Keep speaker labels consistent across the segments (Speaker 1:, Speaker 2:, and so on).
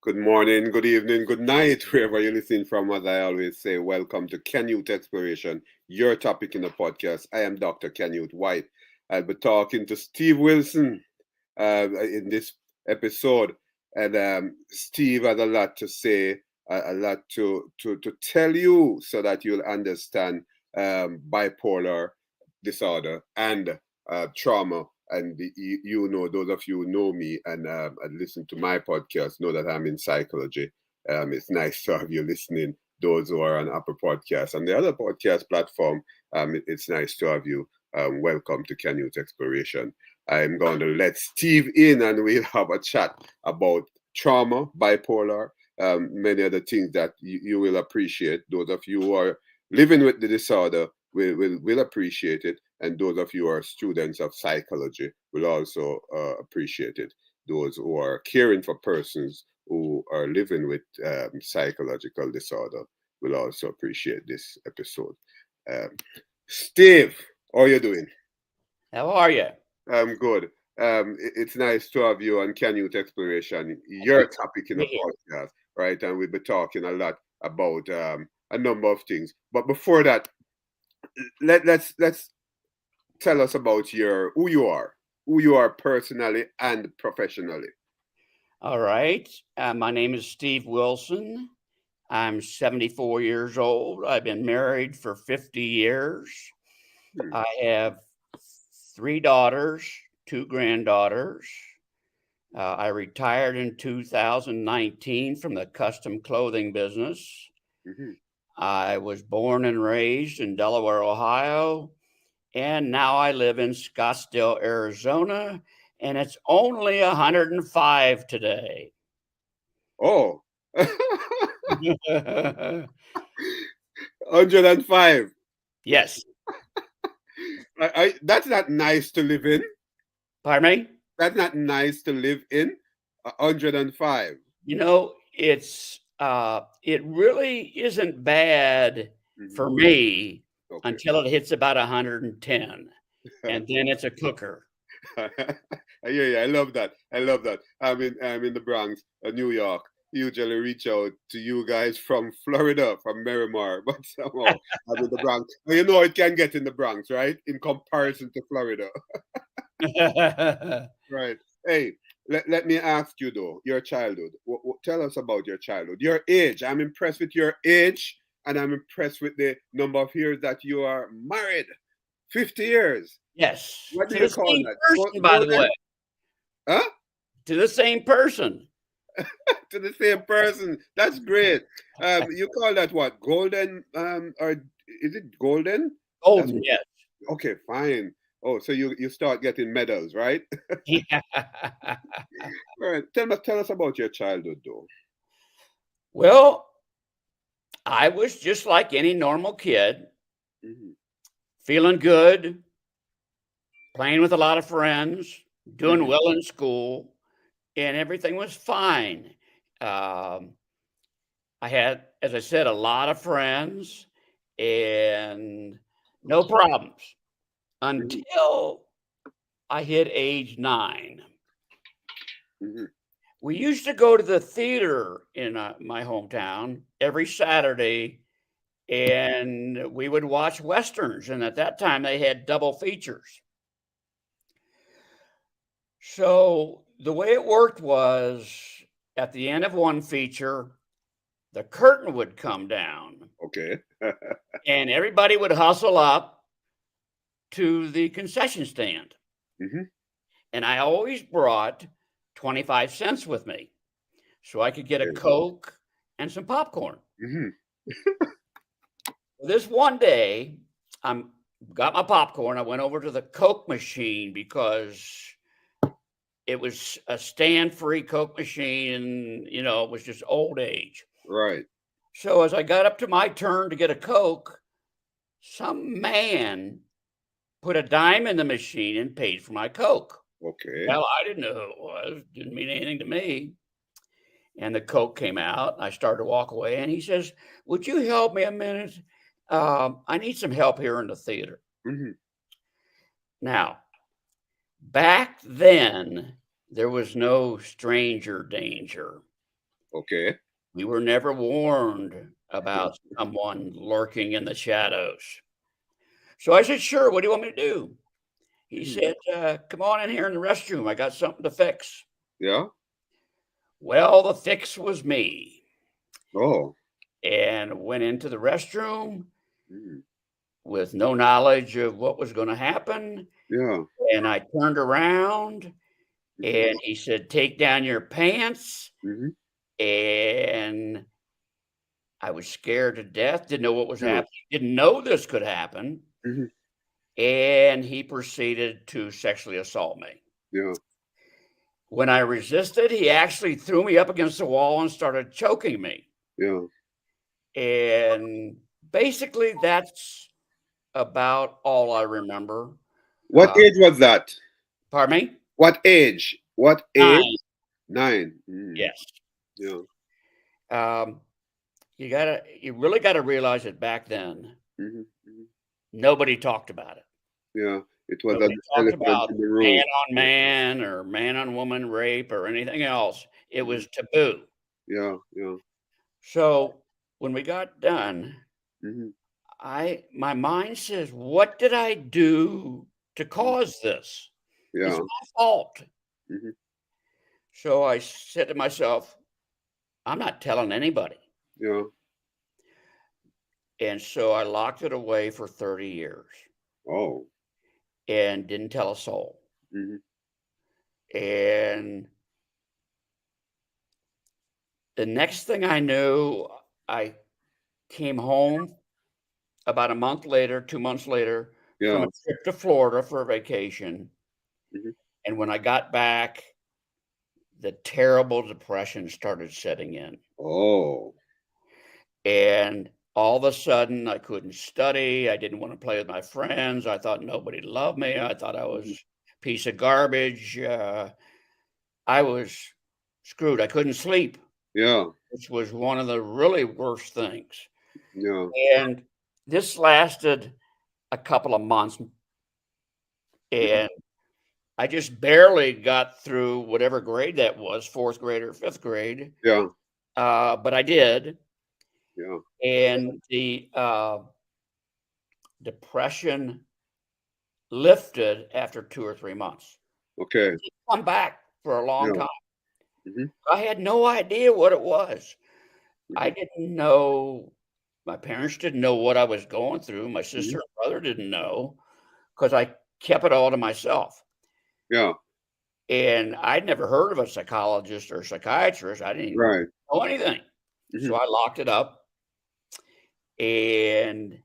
Speaker 1: Good morning, good evening, good night, wherever you're listening from. As I always say, welcome to Canyouth Exploration, your topic in the podcast. I am Dr. Canyouth White. I'll be talking to Steve Wilson in this episode. And Steve has a lot to say, a lot to tell you so that you'll understand bipolar disorder and trauma. And those of you who know me and listen to my podcast know that I'm in psychology. It's nice to have you listening. Those who are on Apple Podcasts and the other podcast platform, it's nice to have you. Welcome to Canyouth Exploration. I'm going to let Steve in and we'll have a chat about trauma, bipolar, many other things that you will appreciate. Those of you who are living with the disorder will appreciate it. And those of you who are students of psychology will also appreciate it. Those who are caring for persons who are living with psychological disorder will also appreciate this episode. Um, Steve, how are you doing?
Speaker 2: How are you?
Speaker 1: I'm good. It's nice to have you on Canyouth Exploration, your topic in the
Speaker 2: Here.
Speaker 1: podcast, right? And we'll be talking a lot about a number of things. But before that, let's tell us about your who you are personally and professionally.
Speaker 2: All right. My name is Steve Wilson. I'm 74 years old. I've been married for 50 years.
Speaker 1: Hmm.
Speaker 2: I have three daughters, two granddaughters. I retired in 2019 from the custom clothing business.
Speaker 1: Hmm.
Speaker 2: I was born and raised in Delaware, Ohio, and now I live in Scottsdale, Arizona, and it's only 105 today.
Speaker 1: Oh, 105.
Speaker 2: Yes.
Speaker 1: That's not nice to live in.
Speaker 2: Pardon me?
Speaker 1: That's not nice to live in. 105.
Speaker 2: It really isn't bad
Speaker 1: Hmm.
Speaker 2: for me
Speaker 1: Okay.
Speaker 2: until it hits about 110, and then it's a cooker.
Speaker 1: Yeah, I love that. I love that. I'm in the Bronx, New York. Usually reach out to you guys from Florida, from Miramar, but somehow I'm in the Bronx. Well, you know it can get in the Bronx, right? In comparison to Florida, right? Hey, let me ask you though, your childhood. Tell us about your childhood. Your age. I'm impressed with your age, and I'm impressed with the number of years that you are married. 50 years.
Speaker 2: Yes,
Speaker 1: What do
Speaker 2: to
Speaker 1: you
Speaker 2: the
Speaker 1: call
Speaker 2: same
Speaker 1: that?
Speaker 2: person, by the
Speaker 1: Golden?
Speaker 2: way,
Speaker 1: Huh?
Speaker 2: to the same person.
Speaker 1: To the same person. That's great. You call that what? Golden? Or is it golden? That's
Speaker 2: Golden,
Speaker 1: what.
Speaker 2: yes.
Speaker 1: Okay, fine. Oh, so you start getting medals, right?
Speaker 2: Yeah.
Speaker 1: All right. Tell us about your childhood, though.
Speaker 2: Well, I was just like any normal kid,
Speaker 1: Hmm.
Speaker 2: feeling good, playing with a lot of friends, doing
Speaker 1: Hmm.
Speaker 2: well in school, and everything was fine. Um, I had, as I said, a lot of friends and no problems
Speaker 1: Hmm.
Speaker 2: until I hit age 9.
Speaker 1: Hmm.
Speaker 2: We used to go to the theater in my hometown every Saturday, and we would watch westerns. And at that time, they had double features. So the way it worked was at the end of one feature, the curtain would come down
Speaker 1: Okay.
Speaker 2: and everybody would hustle up to the concession stand.
Speaker 1: Hmm.
Speaker 2: And I always brought 25 cents with me so I could get a
Speaker 1: Okay.
Speaker 2: Coke and some popcorn.
Speaker 1: Hmm.
Speaker 2: This one day, I'm got my popcorn. I went over to the Coke machine because it was a stand-free Coke machine, and it was just old age.
Speaker 1: Right.
Speaker 2: So as I got up to my turn to get a Coke, some man put a dime in the machine and paid for my Coke.
Speaker 1: Okay.
Speaker 2: Well, I didn't know who it was. Didn't mean anything to me. And the Coke came out. I started to walk away, and he says, "Would you help me a minute? I need some help here in the theater."
Speaker 1: Hmm.
Speaker 2: Now, back then, there was no stranger danger.
Speaker 1: Okay.
Speaker 2: We were never warned about someone lurking in the shadows. So I said, "Sure, what do you want me to do?" He
Speaker 1: Mhm.
Speaker 2: said, "Come on in here in the restroom. I got something to fix."
Speaker 1: Yeah.
Speaker 2: Well, the fix was me,
Speaker 1: Oh.
Speaker 2: and went into the restroom
Speaker 1: Mhm.
Speaker 2: with no knowledge of what was going to happen.
Speaker 1: Yeah.
Speaker 2: And I turned around
Speaker 1: Mhm.
Speaker 2: and he said, "Take down your pants."
Speaker 1: Mhm.
Speaker 2: And I was scared to death, didn't know what was
Speaker 1: Yeah.
Speaker 2: happening, didn't know this could happen.
Speaker 1: Mhm.
Speaker 2: And he proceeded to sexually assault me.
Speaker 1: Yeah.
Speaker 2: When I resisted, he actually threw me up against the wall and started choking me.
Speaker 1: Yeah.
Speaker 2: And basically, that's about all I remember.
Speaker 1: What age was that?
Speaker 2: Pardon me?
Speaker 1: What age? What age?
Speaker 2: 9,
Speaker 1: 9. Mm.
Speaker 2: yes.
Speaker 1: Yeah.
Speaker 2: Um, you really gotta realize that back then,
Speaker 1: Mhm. Mhm.
Speaker 2: nobody talked about it.
Speaker 1: Yeah. It was
Speaker 2: Nobody
Speaker 1: an
Speaker 2: talked
Speaker 1: elephant
Speaker 2: about
Speaker 1: in the
Speaker 2: man
Speaker 1: room.
Speaker 2: on man or man on woman rape or anything else. It
Speaker 1: Mhm.
Speaker 2: was taboo.
Speaker 1: Yeah. Yeah.
Speaker 2: So, when we got done,
Speaker 1: Mhm.
Speaker 2: I my mind says, "What did I do to
Speaker 1: Mhm.
Speaker 2: cause this? It's
Speaker 1: Yeah.
Speaker 2: my fault."
Speaker 1: Mhm.
Speaker 2: So I said to myself, "I'm not telling anybody."
Speaker 1: Yeah.
Speaker 2: And so I locked it away for 30 years
Speaker 1: Oh.
Speaker 2: and didn't tell a soul.
Speaker 1: Mhm.
Speaker 2: And the next thing I knew, I came home about a month later, 2 months later, from
Speaker 1: Yeah.
Speaker 2: a trip to Florida for a vacation.
Speaker 1: Mhm.
Speaker 2: And when I got back, the terrible depression started setting in.
Speaker 1: Oh.
Speaker 2: And all of a sudden, I couldn't study. I didn't want to play with my friends. I thought nobody loved me. I thought I was
Speaker 1: Mhm.
Speaker 2: a piece of garbage. I was screwed. I couldn't sleep,
Speaker 1: Yeah.
Speaker 2: which was one of the really worst things.
Speaker 1: Yeah.
Speaker 2: And this lasted a couple of months,
Speaker 1: Mhm.
Speaker 2: and I just barely got through whatever grade that was, fourth grade or fifth grade.
Speaker 1: Yeah.
Speaker 2: But I did.
Speaker 1: Yeah.
Speaker 2: And the depression lifted after 2 or 3 months.
Speaker 1: Okay.
Speaker 2: It didn't come back for a long
Speaker 1: Yeah.
Speaker 2: time.
Speaker 1: Mhm.
Speaker 2: I had no idea what it was. I
Speaker 1: Mhm.
Speaker 2: didn't know. My parents didn't know what I was going through. My
Speaker 1: Mhm.
Speaker 2: sister and brother didn't know because I kept it all to myself.
Speaker 1: Yeah.
Speaker 2: And I'd never heard of a psychologist or psychiatrist. I didn't
Speaker 1: Right.
Speaker 2: know anything. So
Speaker 1: Mhm.
Speaker 2: I locked it up. And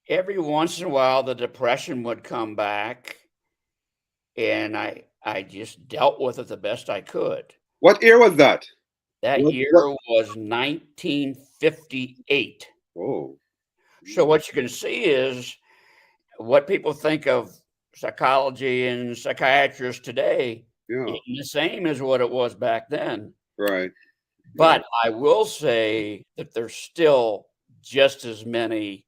Speaker 2: every once in a while, the depression would come back. And I just dealt with it the best I could.
Speaker 1: What year was that?
Speaker 2: That
Speaker 1: What?
Speaker 2: year
Speaker 1: What?
Speaker 2: was 1958.
Speaker 1: Oh.
Speaker 2: So
Speaker 1: Mm.
Speaker 2: what you can see is what people think of psychology and psychiatrists today
Speaker 1: Yeah.
Speaker 2: isn't the same as what it was back then.
Speaker 1: Right. Yeah.
Speaker 2: But I will say that there's still just as many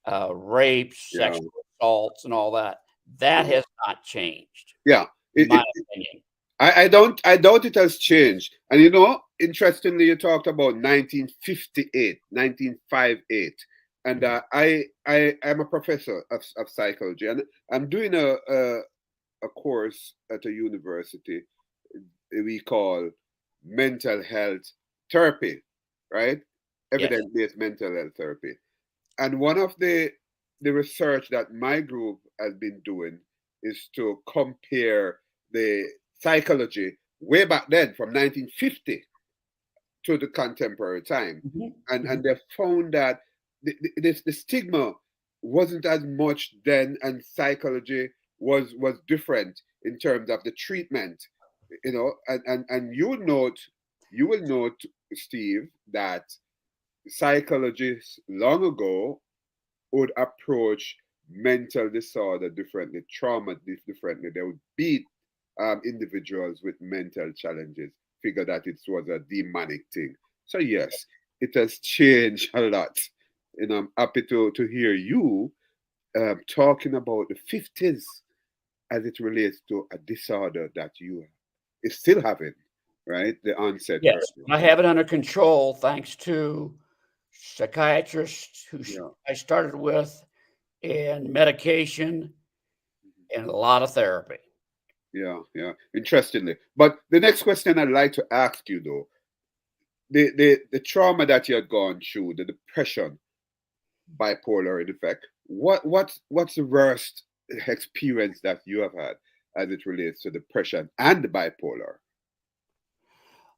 Speaker 2: rapes,
Speaker 1: Yeah.
Speaker 2: sexual assaults, and all that. That
Speaker 1: Yeah.
Speaker 2: has not changed,
Speaker 1: Yeah.
Speaker 2: in
Speaker 1: It,
Speaker 2: my
Speaker 1: it,
Speaker 2: opinion.
Speaker 1: I doubt it has changed. And interestingly, you talked about 1958, 1958. And I'm a professor of psychology, and I'm doing a course at a university we call mental health therapy, right?
Speaker 2: Yes.
Speaker 1: Evidence-based mental health therapy. And one of the research that my group has been doing is to compare the psychology way back then from 1950 to the contemporary time.
Speaker 2: Mhm,
Speaker 1: And
Speaker 2: mhm.
Speaker 1: they found that the stigma wasn't as much then, and psychology was different in terms of the treatment. And you will note, Steve, that psychologists long ago would approach mental disorder differently, trauma differently. They would beat individuals with mental challenges, figure that it was a demonic thing. So yes, it has changed a lot. And I'm happy to hear you talking about the 50s as it relates to a disorder that you is still having, right? The onset
Speaker 2: Yes,
Speaker 1: early.
Speaker 2: I have it under control thanks to psychiatrists
Speaker 1: Yeah,
Speaker 2: I started with, and medication, and a lot of therapy.
Speaker 1: yeah, yeah. Interestingly. But the next question I'd like to ask you though, the trauma that you had gone through, the depression, bipolar in effect, what's the worst experience that you have had as it relates to depression and the bipolar?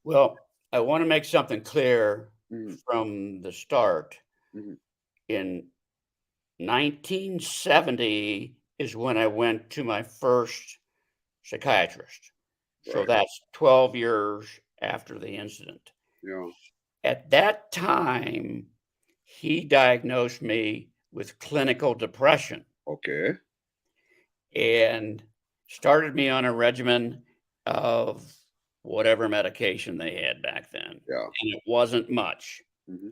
Speaker 2: Well, I want to make something clear
Speaker 1: Mm-hmm,
Speaker 2: from the start.
Speaker 1: mm-hmm,
Speaker 2: In 1970 is when I went to my first psychiatrist. So
Speaker 1: right.
Speaker 2: that's 12 years after the incident.
Speaker 1: Yeah.
Speaker 2: At that time, he diagnosed me with clinical depression
Speaker 1: Okay.
Speaker 2: and started me on a regimen of whatever medication they had back then.
Speaker 1: Yeah.
Speaker 2: And it wasn't much.
Speaker 1: Mm-hmm.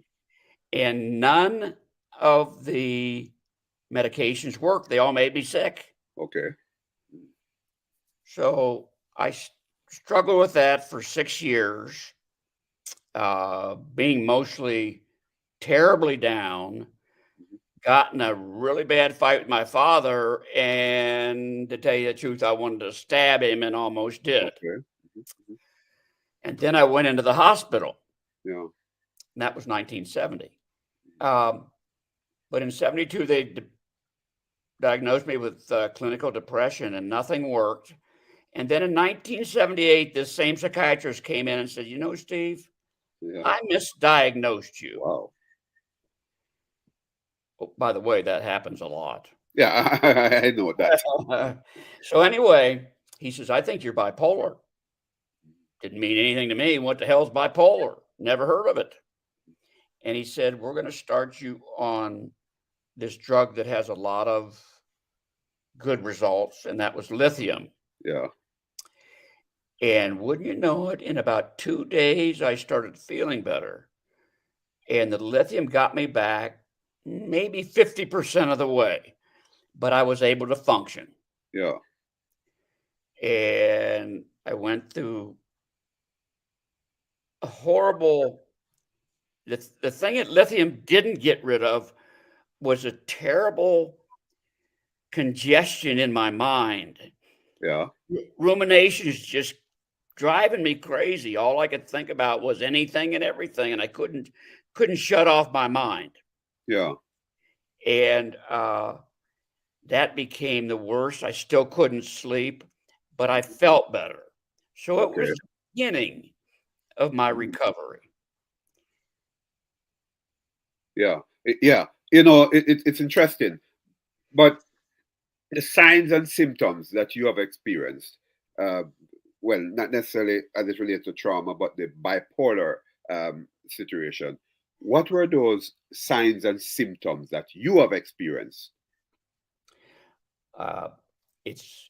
Speaker 2: And none of the medications worked. They all made me sick.
Speaker 1: Okay.
Speaker 2: So I struggled with that for 6 years, being mostly terribly down.
Speaker 1: Mm-hmm.
Speaker 2: Got in a really bad fight with my father, and to tell you the truth, I wanted to stab him and almost did.
Speaker 1: Okay. Mm-hmm.
Speaker 2: And then I went into the hospital,
Speaker 1: Yeah.
Speaker 2: and that was 1970. Um, but in 72, they diagnosed me with clinical depression, and nothing worked. And then in 1978, this same psychiatrist came in and said, "You know, Steve,
Speaker 1: Yeah.
Speaker 2: I misdiagnosed you."
Speaker 1: Wow.
Speaker 2: Oh, by the way, that happens a lot.
Speaker 1: Yeah, I know that.
Speaker 2: So anyway, he says, "I think you're bipolar." Didn't mean anything to me. What the hell's bipolar? Never heard of it. And he said, "We're going to start you on this drug that has a lot of good results," and that was lithium.
Speaker 1: Yeah.
Speaker 2: And wouldn't you know it, in about 2 days, I started feeling better. And the lithium got me back maybe 50% of the way, but I was able to function.
Speaker 1: Yeah.
Speaker 2: And I went through a horrible, the thing that lithium didn't get rid of was a terrible congestion in my mind.
Speaker 1: Yeah.
Speaker 2: Ruminations just driving me crazy. All I could think about was anything and everything, and I couldn't shut off my mind.
Speaker 1: Yeah.
Speaker 2: And that became the worst. I still couldn't sleep, but I felt better. So it was
Speaker 1: Okay.
Speaker 2: the beginning of my
Speaker 1: Mhm.
Speaker 2: recovery.
Speaker 1: Yeah. Yeah. It's interesting, but the signs and symptoms that you have experienced, uh, well, not necessarily as it relates to trauma, but the bipolar situation. What were those signs and symptoms that you have experienced?
Speaker 2: Uh, it's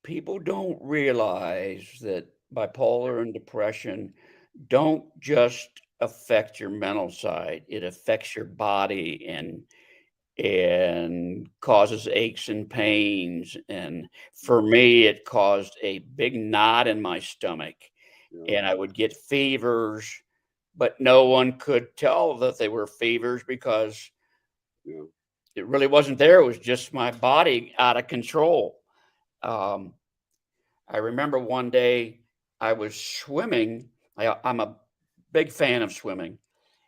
Speaker 2: People don't realize that bipolar and depression don't just affect your mental side; it affects your body and causes aches and pains. And for me, it caused a big knot in my stomach,
Speaker 1: Yeah.
Speaker 2: and I would get fevers, but no one could tell that they were fevers because
Speaker 1: Yeah.
Speaker 2: it really wasn't there. It was just my body out of control. Um, I remember one day I was swimming. I'm a big fan of swimming,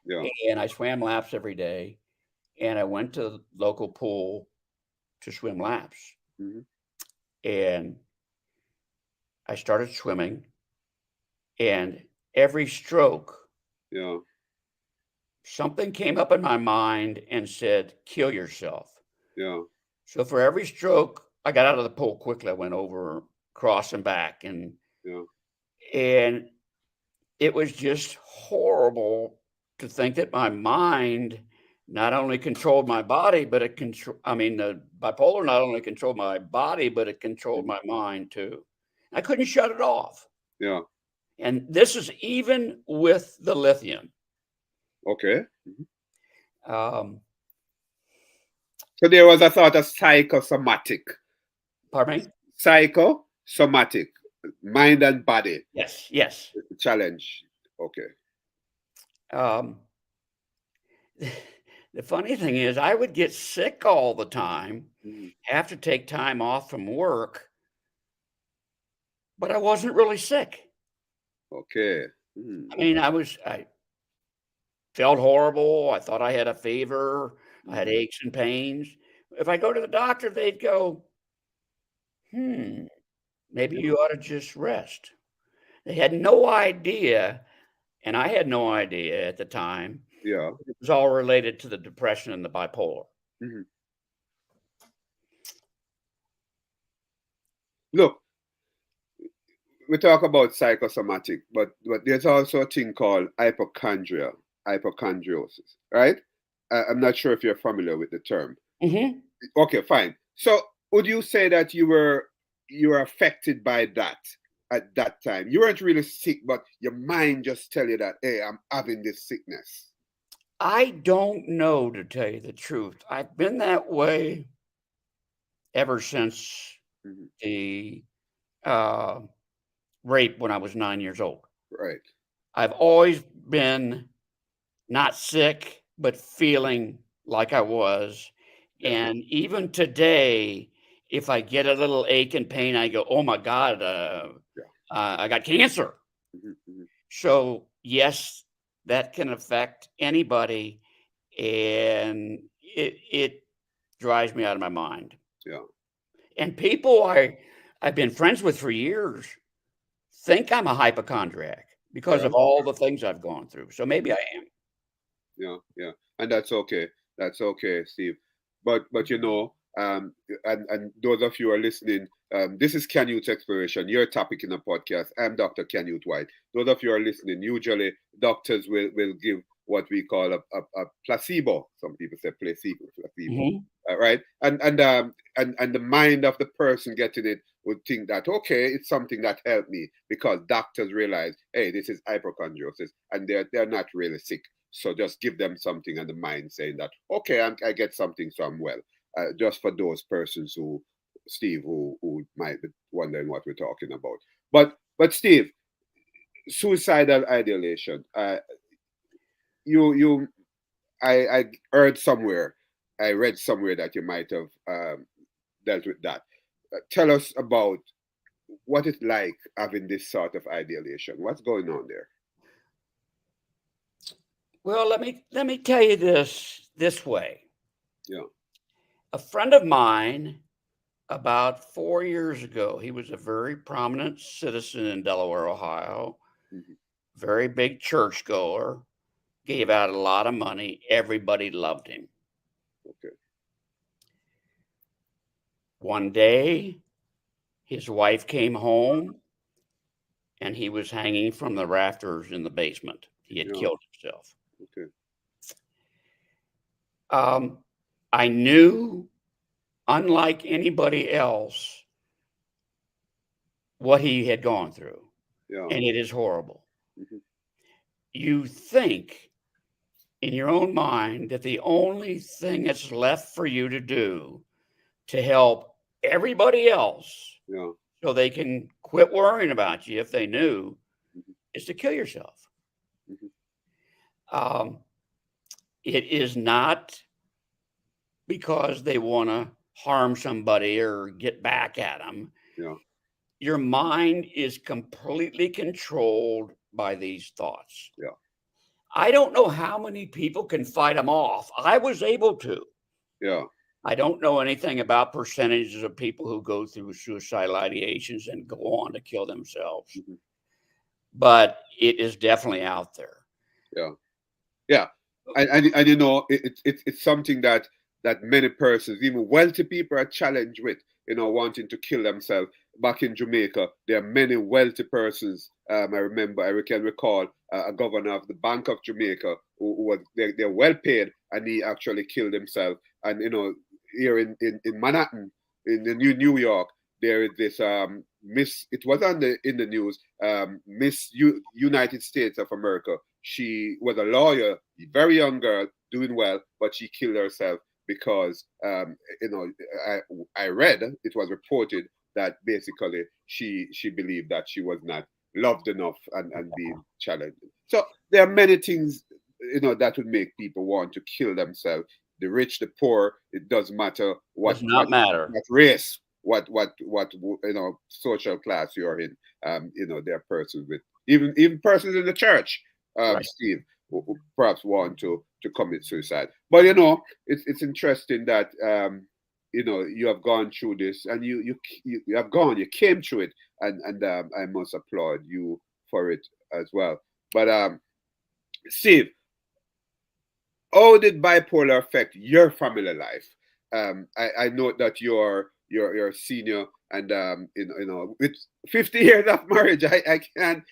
Speaker 1: Yeah.
Speaker 2: and I swam laps every day. And I went to the local pool to swim laps,
Speaker 1: Hmm.
Speaker 2: and I started swimming. And every stroke,
Speaker 1: Yeah.
Speaker 2: something came up in my mind and said, "Kill yourself."
Speaker 1: Yeah.
Speaker 2: So for every stroke, I got out of the pool quickly. I went over, cross and back,
Speaker 1: Yeah.
Speaker 2: and it was just horrible to think that my mind not only controlled my body, but the bipolar not only controlled my body, but it controlled
Speaker 1: Mhm.
Speaker 2: my mind too. I couldn't shut it off.
Speaker 1: Yeah.
Speaker 2: And this is even with the lithium.
Speaker 1: Okay. Mhm.
Speaker 2: Um,
Speaker 1: So there was a sort of psychosomatic,
Speaker 2: Pardon me?
Speaker 1: psychosomatic. mind and body
Speaker 2: Yes, yes.
Speaker 1: challenge. Okay.
Speaker 2: Um, the funny thing is, I would get sick all the time,
Speaker 1: Mhm.
Speaker 2: have to take time off from work, but I wasn't really sick.
Speaker 1: Okay. Mhm.
Speaker 2: I mean, I felt horrible. I thought I had a fever. I had
Speaker 1: Mhm.
Speaker 2: aches and pains. If I go to the doctor, they'd go, hmm, maybe
Speaker 1: Yeah.
Speaker 2: you ought to just rest. They had no idea, and I had no idea at the time.
Speaker 1: Yeah.
Speaker 2: It was all related to the depression and the bipolar.
Speaker 1: Mhm. Look, we talk about psychosomatic, but there's also a thing called hypochondriosis, right? I'm not sure if you're familiar with the term.
Speaker 2: Hmm.
Speaker 1: Okay, fine. So would you say that you were affected by that at that time? You weren't really sick, but your mind just tell you that, hey, I'm having this sickness.
Speaker 2: I don't know, to tell you the truth. I've been that way ever since
Speaker 1: Mhm.
Speaker 2: the uh, rape when I was 9 years old.
Speaker 1: Right.
Speaker 2: I've always been not sick, but feeling like I was.
Speaker 1: Yeah.
Speaker 2: And even today, if I get a little ache and pain, I go, oh my God,
Speaker 1: Yeah.
Speaker 2: I got cancer.
Speaker 1: Mhm, mhm.
Speaker 2: So, yes, that can affect anybody. And it drives me out of my mind.
Speaker 1: Yeah.
Speaker 2: And people I've been friends with for years think I'm a hypochondriac because
Speaker 1: Yeah.
Speaker 2: of all the things I've gone through. So maybe I am.
Speaker 1: Yeah, yeah, and that's okay. That's okay, Steve. But and those of you who are listening, this is Canyouth Exploration, your topic in a podcast. I'm Dr. Canyouth White. Those of you who are listening, usually doctors will give what we call a placebo. Some people say placebo,
Speaker 2: Mhm.
Speaker 1: right? And the mind of the person getting it would think that okay, it's something that helped me because doctors realize, hey, this is hypochondrosis, and they're not really sick, so just give them something and the mind saying that, okay, I get something, so I'm well. Just for those persons who, Steve, who might be wondering what we're talking about. But Steve, suicidal ideation. You I heard somewhere, I read somewhere that you might have dealt with that. Tell us about what it's like having this sort of ideation. What's going on there?
Speaker 2: Well, let me tell you this way.
Speaker 1: Yeah.
Speaker 2: A friend of mine, about 4 years ago, he was a very prominent citizen in Delaware, Ohio,
Speaker 1: Hmm.
Speaker 2: very big churchgoer, gave out a lot of money. Everybody loved him.
Speaker 1: Okay.
Speaker 2: One day, his wife came home and he was hanging from the rafters in the basement. He had
Speaker 1: Yeah.
Speaker 2: killed himself.
Speaker 1: Okay.
Speaker 2: Um, I knew, unlike anybody else, what he had gone through,
Speaker 1: Yeah.
Speaker 2: and it is horrible.
Speaker 1: Hmm.
Speaker 2: You think in your own mind that the only thing that's left for you to do to help everybody else
Speaker 1: Yeah.
Speaker 2: so they can quit worrying about you if they knew
Speaker 1: Hmm.
Speaker 2: is to kill yourself.
Speaker 1: Hmm.
Speaker 2: Um, it is not because they want to harm somebody or get back at them.
Speaker 1: Yeah.
Speaker 2: Your mind is completely controlled by these thoughts.
Speaker 1: Yeah.
Speaker 2: I don't know how many people can fight them off. I was able to.
Speaker 1: Yeah.
Speaker 2: I don't know anything about percentages of people who go through suicidal ideations and go on to kill themselves,
Speaker 1: Hmm.
Speaker 2: but it is definitely out there.
Speaker 1: Yeah. Yeah. And it's something that many persons, even wealthy people, are challenged with, wanting to kill themselves. Back in Jamaica, there are many wealthy persons. I can recall a governor of the Bank of Jamaica who was they're well paid, and he actually killed himself. And here in Manhattan, in the New York, there is this Miss. It was in the news. Miss United States of America. She was a lawyer, very young girl, doing well, but she killed herself because I read, it was reported, that basically she believed that she was not loved enough and being challenged. So there are many things, that would make people want to kill themselves. The rich, the poor, it doesn't matter
Speaker 2: Does not matter.
Speaker 1: what race, what social class you're in. There are persons with even persons in the church,
Speaker 2: Right.
Speaker 1: Steve, who perhaps want to commit suicide. But it's interesting that you have gone through this, and you came through it, and I must applaud you for it as well. But Steve, how did bipolar affect your family life? I know that you're a senior, and with 50 years of marriage, I can't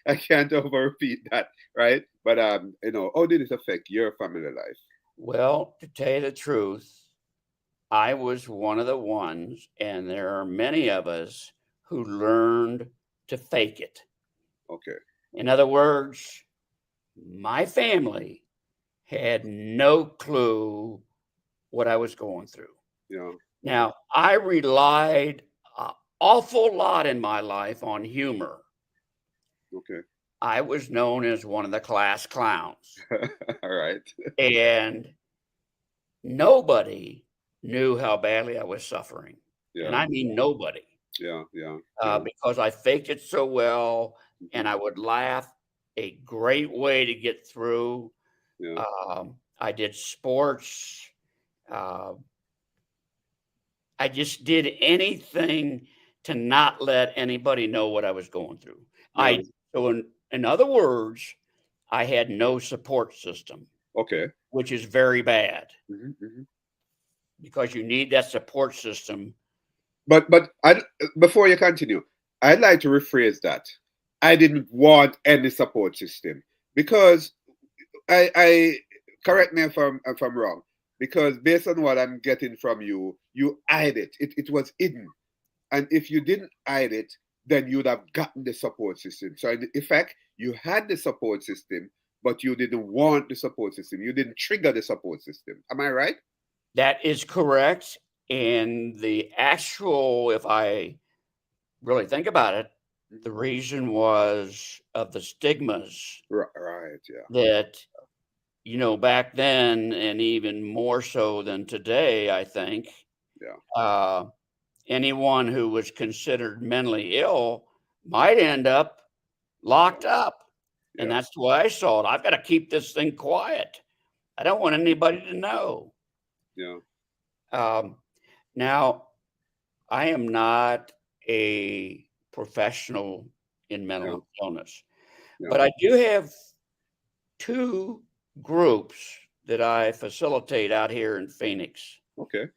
Speaker 1: I can't over repeat that, right? But how did it affect your family life?
Speaker 2: Well, to tell you the truth, I was one of the ones, and there are many of us who learned to fake it.
Speaker 1: Okay.
Speaker 2: In other words, my family had no clue what I was going through.
Speaker 1: Yeah.
Speaker 2: Now, I relied an awful lot in my life on humor.
Speaker 1: Okay.
Speaker 2: I was known as one of the class clowns,
Speaker 1: All right.
Speaker 2: and nobody knew how badly I was suffering. And
Speaker 1: Yeah.
Speaker 2: I mean nobody,
Speaker 1: Yeah. Yeah. Yeah.
Speaker 2: because I faked it so well,
Speaker 1: Mhm.
Speaker 2: and I would laugh. A great way to get through.
Speaker 1: Yeah.
Speaker 2: I did sports. Uh, I just did anything to not let anybody know what I was going through.
Speaker 1: Yeah.
Speaker 2: In other words, I had no support system,
Speaker 1: Okay.
Speaker 2: which is very bad
Speaker 1: Hmm.
Speaker 2: because you need that support system.
Speaker 1: But before you continue, I'd like to rephrase that. I didn't want any support system because I correct me if I'm wrong, because based on what I'm getting from you, you hide it. It was hidden, and if you didn't hide it, then you'd have gotten the support system. So in effect, you had the support system, but you didn't want the support system. You didn't trigger the support system. Am I right?
Speaker 2: That is correct. And the actual, if I really think about it, the
Speaker 1: Mhm.
Speaker 2: reason was of the stigmas
Speaker 1: Right. Yeah.
Speaker 2: that, back then, and even more so than today, I think,
Speaker 1: Yeah.
Speaker 2: uh, anyone who was considered mentally ill might end up locked up. And
Speaker 1: Yeah.
Speaker 2: that's the way I saw it. I've got to keep this thing quiet. I don't want anybody to know.
Speaker 1: Yeah.
Speaker 2: Um, Now, I am not a professional in
Speaker 1: Yeah.
Speaker 2: mental illness,
Speaker 1: Yeah.
Speaker 2: but I do have two groups that I facilitate out here in Phoenix.
Speaker 1: Okay.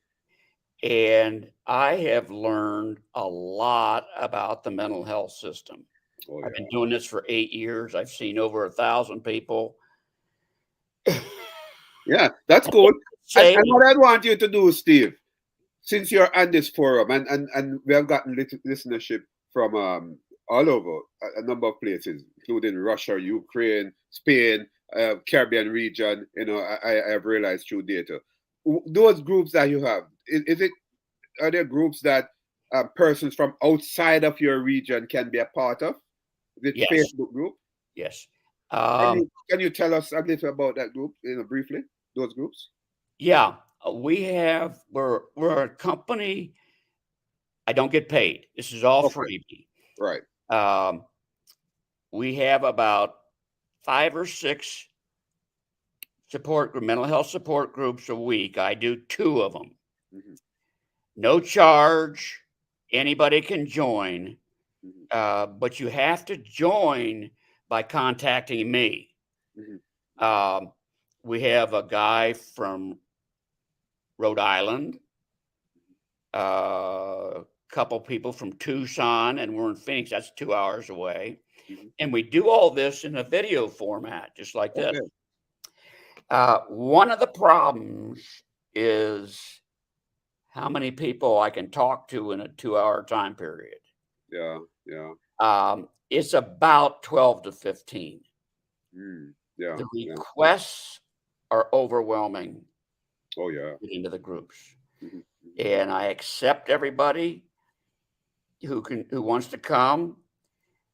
Speaker 2: And I have learned a lot about the mental health system.
Speaker 1: Oh
Speaker 2: I've been
Speaker 1: yeah.
Speaker 2: doing this for 8 years. I've seen over 1,000 people.
Speaker 1: Yeah. That's good.
Speaker 2: Say,
Speaker 1: And what I want you to do, Steve, since you're on this forum, and we have gotten listenership from all over a number of places, including Russia, Ukraine, Spain, Caribbean region. I have realized through data. Those groups that you have, are there groups that persons from outside of your region can be a part of? Is it
Speaker 2: yes,
Speaker 1: Facebook group?
Speaker 2: yes.
Speaker 1: Can
Speaker 2: Um,
Speaker 1: you can you tell us a little about that group, briefly? Those groups.
Speaker 2: yeah, we're a company. I don't get paid. This is all
Speaker 1: Okay.
Speaker 2: freebie.
Speaker 1: Right.
Speaker 2: Um, we have about 5 or 6 mental health support groups a week. I do 2 of them.
Speaker 1: Hmm.
Speaker 2: No charge. Anybody can join,
Speaker 1: Hmm.
Speaker 2: but you have to join by contacting me.
Speaker 1: Hmm.
Speaker 2: Um, we have a guy from Rhode Island, a couple people from Tucson, and we're in Phoenix. That's 2 hours away.
Speaker 1: Hmm.
Speaker 2: And we do all this in a video format, just like this.
Speaker 1: Okay.
Speaker 2: One of the problems is how many people I can talk to in a 2 hour time period.
Speaker 1: Yeah. Yeah.
Speaker 2: It's about 12 to 15.
Speaker 1: Mm. Yeah.
Speaker 2: The
Speaker 1: Yeah.
Speaker 2: requests are overwhelming
Speaker 1: Oh yeah.
Speaker 2: to get into the groups.
Speaker 1: Hmm. Hmm.
Speaker 2: And I accept everybody. who wants to come.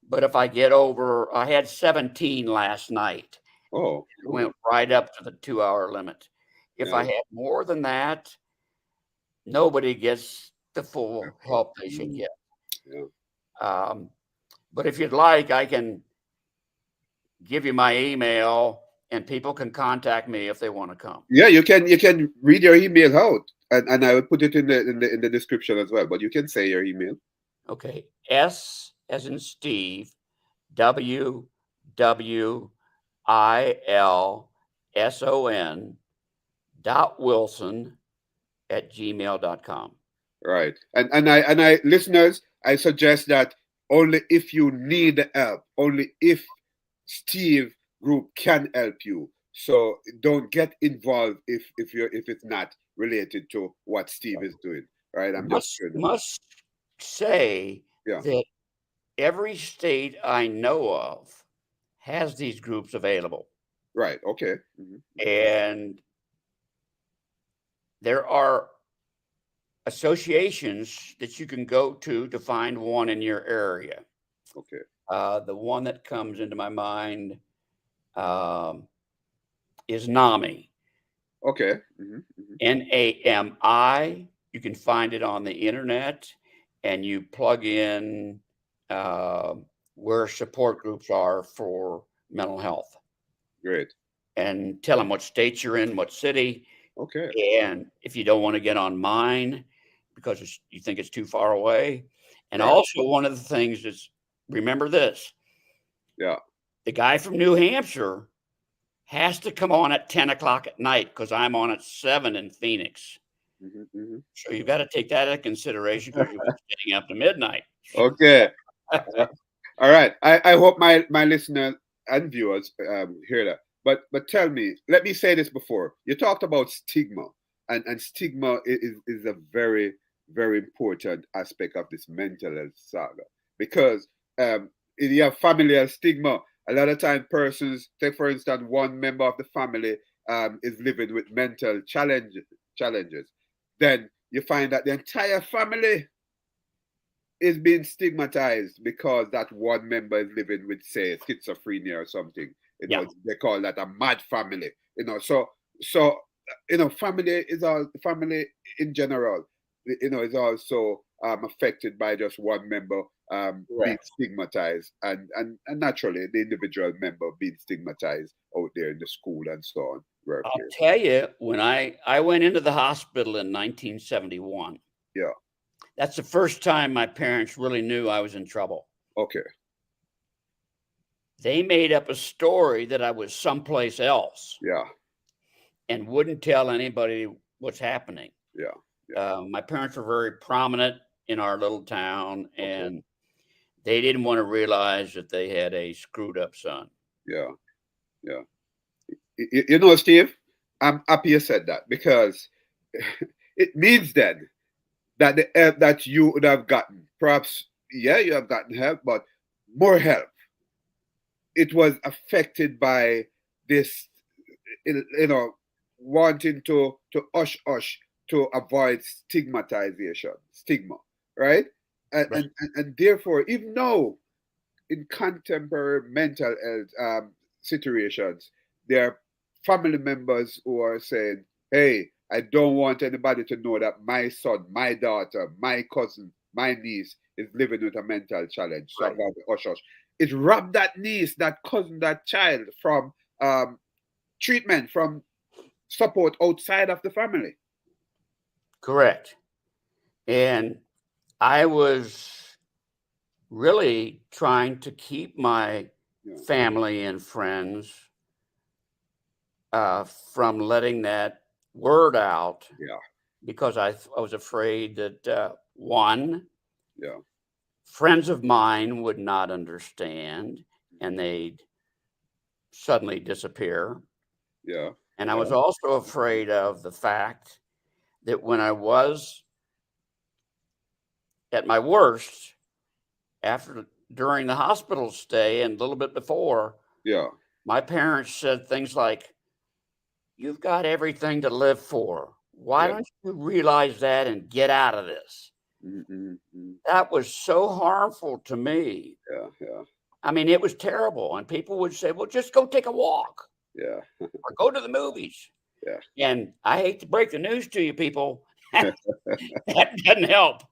Speaker 2: But if I get over, I had 17 last night.
Speaker 1: Oh,
Speaker 2: It
Speaker 1: oh,
Speaker 2: went right up to the 2 hour limit. If
Speaker 1: yeah,
Speaker 2: I had more than that, nobody gets the full help they should
Speaker 1: mm,
Speaker 2: get.
Speaker 1: yeah.
Speaker 2: Um, but if you'd like, I can give you my email and people can contact me if they want to come.
Speaker 1: Yeah, you can read your email out, and I will put it in the description as well. But you can say your email.
Speaker 2: Okay. S as in Steve, WWILSON.Wilson@gmail.com.
Speaker 1: Right. And I listeners, I suggest that only if you need help, only if Steve group can help you. So don't get involved if it's not related to what Steve is doing. Right. I'm just
Speaker 2: Must
Speaker 1: saying that.
Speaker 2: must say
Speaker 1: Yeah.
Speaker 2: that every state I know of has these groups available.
Speaker 1: Right. Okay.
Speaker 2: And there are associations that you can go to find one in your area.
Speaker 1: Okay.
Speaker 2: The one that comes into my mind um, is NAMI,
Speaker 1: Okay.
Speaker 2: NAMI. You can find it on the internet, and you plug in uh, where support groups are for mental health,
Speaker 1: Great.
Speaker 2: and tell them what state you're in, what city,
Speaker 1: Okay.
Speaker 2: and if you don't want to get on mine because you think it's too far away. And
Speaker 1: Right.
Speaker 2: also, one of the things is, remember this:
Speaker 1: Yeah.
Speaker 2: the guy from New Hampshire has to come on at 10 o'clock at night because I'm on at 7 in Phoenix.
Speaker 1: Hmm.
Speaker 2: So you've got to take that into consideration because you'll be staying up to midnight.
Speaker 1: Okay. All right. I hope my listeners and viewers hear that. But tell me, let me say this before. You talked about stigma, and stigma is a very, very important aspect of this mental health saga. Because if you have familial stigma, a lot of time persons, take for instance, one member of the family is living with mental challenges. Then you find that the entire family is being stigmatized because that one member is living with, say, schizophrenia or something.
Speaker 2: Yeah,
Speaker 1: They call that a mad family. So family is all family in general. Is also affected by just one member being
Speaker 2: correct.
Speaker 1: stigmatized, and naturally the individual member being stigmatized out there in the school and so on,
Speaker 2: I'll
Speaker 1: workplace.
Speaker 2: tell you, when I went into the hospital in 1971,
Speaker 1: Yeah.
Speaker 2: that's the first time my parents really knew I was in trouble.
Speaker 1: Okay.
Speaker 2: They made up a story that I was someplace else
Speaker 1: Yeah.
Speaker 2: and wouldn't tell anybody what's happening.
Speaker 1: Yeah. Yeah.
Speaker 2: My parents were very prominent in our little town,
Speaker 1: Okay.
Speaker 2: and they didn't want to realize that they had a screwed up son.
Speaker 1: Yeah. Yeah. Steve, I'm happy you said that because it means then that the help that you would have gotten, perhaps, yeah, you have gotten help, but more help. It was affected by this, wanting to hush to avoid stigma, right?
Speaker 2: Right.
Speaker 1: And therefore, even though in contemporary mental health situations, there are family members who are saying, hey, I don't want anybody to know that my son, my daughter, my cousin, my niece is living with a mental challenge. So I'm
Speaker 2: Right.
Speaker 1: going to hush hush. It robbed that niece, that cousin, that child from treatment, from support outside of the family.
Speaker 2: Correct. And I was really trying to keep my
Speaker 1: Yeah,
Speaker 2: family and friends from letting that word out
Speaker 1: yeah,
Speaker 2: because I was afraid that one,
Speaker 1: yeah,
Speaker 2: friends of mine would not understand and they'd suddenly disappear.
Speaker 1: yeah,
Speaker 2: And I was also afraid of the fact that when I was at my worst, after during the hospital stay and a little bit before,
Speaker 1: yeah,
Speaker 2: my parents said things like, "You've got everything to live for. Why
Speaker 1: yeah,
Speaker 2: don't you realize that and get out of this?"
Speaker 1: Mm-hmm.
Speaker 2: That was so harmful to me.
Speaker 1: Yeah, yeah,
Speaker 2: I mean, it was terrible. And people would say, well, just go take a walk
Speaker 1: yeah,
Speaker 2: or go to the movies.
Speaker 1: yeah.
Speaker 2: And I hate to break the news to you people. That doesn't help.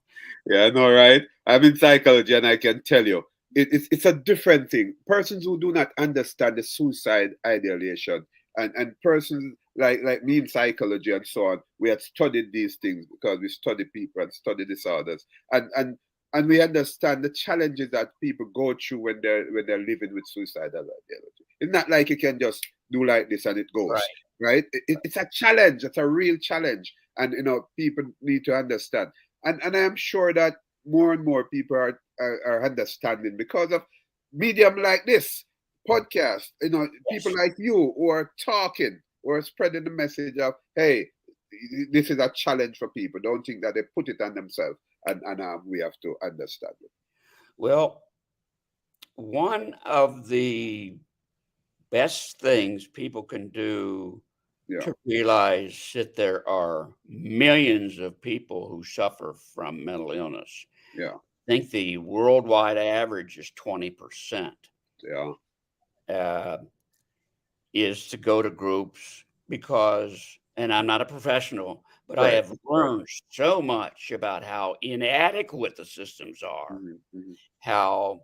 Speaker 1: Yeah, I know, right? I'm in psychology, and I can tell you, it's a different thing. Persons who do not understand the suicide ideation, and persons like me in psychology and so on, we had studied these things because we study people and study disorders, and we understand the challenges that people go through when they're living with suicidal ideology. It's not like you can just do like this and it goes,
Speaker 2: Right.
Speaker 1: right? It's a challenge. It's a real challenge, and people need to understand. And I am sure that more and more people are understanding because of medium like this podcast. People
Speaker 2: Yes.
Speaker 1: like you who are talking or spreading the message of, hey, this is a challenge for people. Don't think that they put it on themselves, and we have to understand it.
Speaker 2: Well, one of the best things people can do
Speaker 1: Yeah,
Speaker 2: to realize that there are millions of people who suffer from mental illness.
Speaker 1: yeah,
Speaker 2: I think the worldwide average is 20%.
Speaker 1: yeah.
Speaker 2: Uh, is to go to groups because, and I'm not a professional, but I
Speaker 1: Right.
Speaker 2: have learned so much about how inadequate the systems are,
Speaker 1: Hmm. Hmm.
Speaker 2: how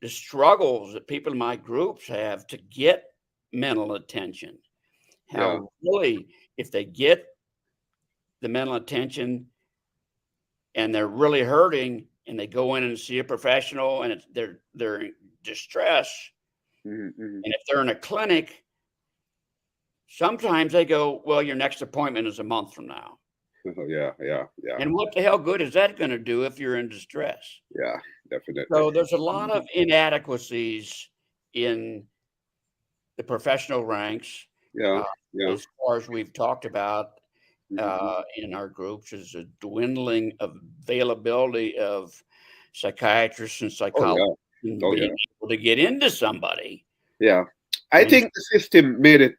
Speaker 2: the struggles that people in my groups have to get mental attention,
Speaker 1: Yeah.
Speaker 2: how really, if they get the mental attention and they're really hurting and they go in and see a professional and they're in distress,
Speaker 1: Hmm. Hmm.
Speaker 2: and if they're in a clinic, sometimes they go, well, your next appointment is a month from now.
Speaker 1: Yeah, yeah, yeah,
Speaker 2: And what the hell good is that going to do if you're in distress?
Speaker 1: yeah. Definitely.
Speaker 2: So there's a lot
Speaker 1: Mhm.
Speaker 2: of inadequacies in the professional ranks,
Speaker 1: Yeah,
Speaker 2: uh,
Speaker 1: yeah.
Speaker 2: as far as we've talked about
Speaker 1: Hmm.
Speaker 2: in our groups, is a dwindling availability of psychiatrists and
Speaker 1: Oh
Speaker 2: psychologists
Speaker 1: yeah.
Speaker 2: and
Speaker 1: Oh
Speaker 2: being
Speaker 1: yeah.
Speaker 2: able to get into somebody.
Speaker 1: Yeah. I
Speaker 2: And
Speaker 1: think the system made it,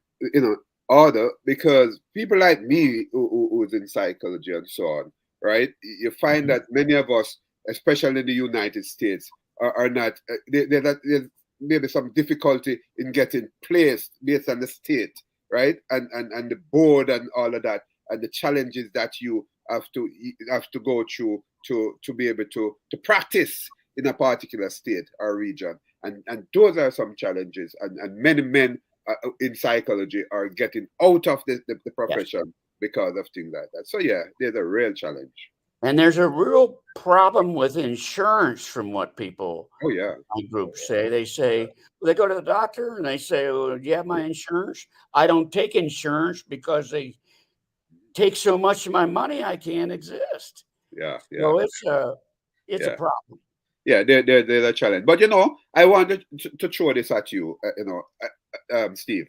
Speaker 1: harder because people like me who's in psychology and so on, right? You find that many of us, especially in the United States, are not, there's maybe some difficulty in getting placed based on the state, right? And the board and all of that, and the challenges that you have to go through to be able to practice in a particular state or region. And those are some challenges, and many men in psychology are getting out of the
Speaker 2: yes,
Speaker 1: profession because of things like that. So yeah, there's a real challenge.
Speaker 2: and there's a real problem with insurance from what people
Speaker 1: Oh yeah.
Speaker 2: my groups say. They say, well, they go to the doctor and they say, well, do you have my insurance? I don't take insurance because they take so much of my money I can't exist.
Speaker 1: Yeah, yeah,
Speaker 2: So it's a
Speaker 1: yeah,
Speaker 2: problem.
Speaker 1: yeah. There's a challenge, but I wanted to throw this at you, Steve.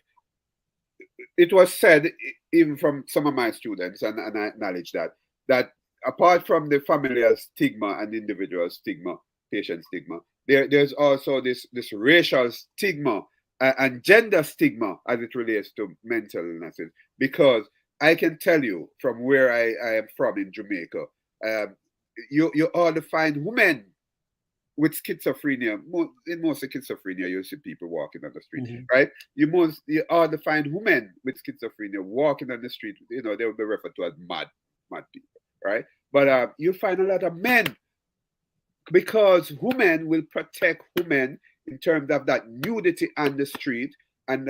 Speaker 1: It was said, even from some of my students, and I acknowledge that apart from the familial stigma and individual stigma, patient stigma, there's also this racial stigma and gender stigma as it relates to mental illnesses. Because I can tell you from where I am from in Jamaica, um, you all find women with schizophrenia. In most of schizophrenia, you see people walking on the street,
Speaker 2: Mhm.
Speaker 1: right? You hardly find women with schizophrenia walking on the street. They will be referred to as mad people, right? But you find a lot of men, because women will protect women in terms of that nudity on the street, and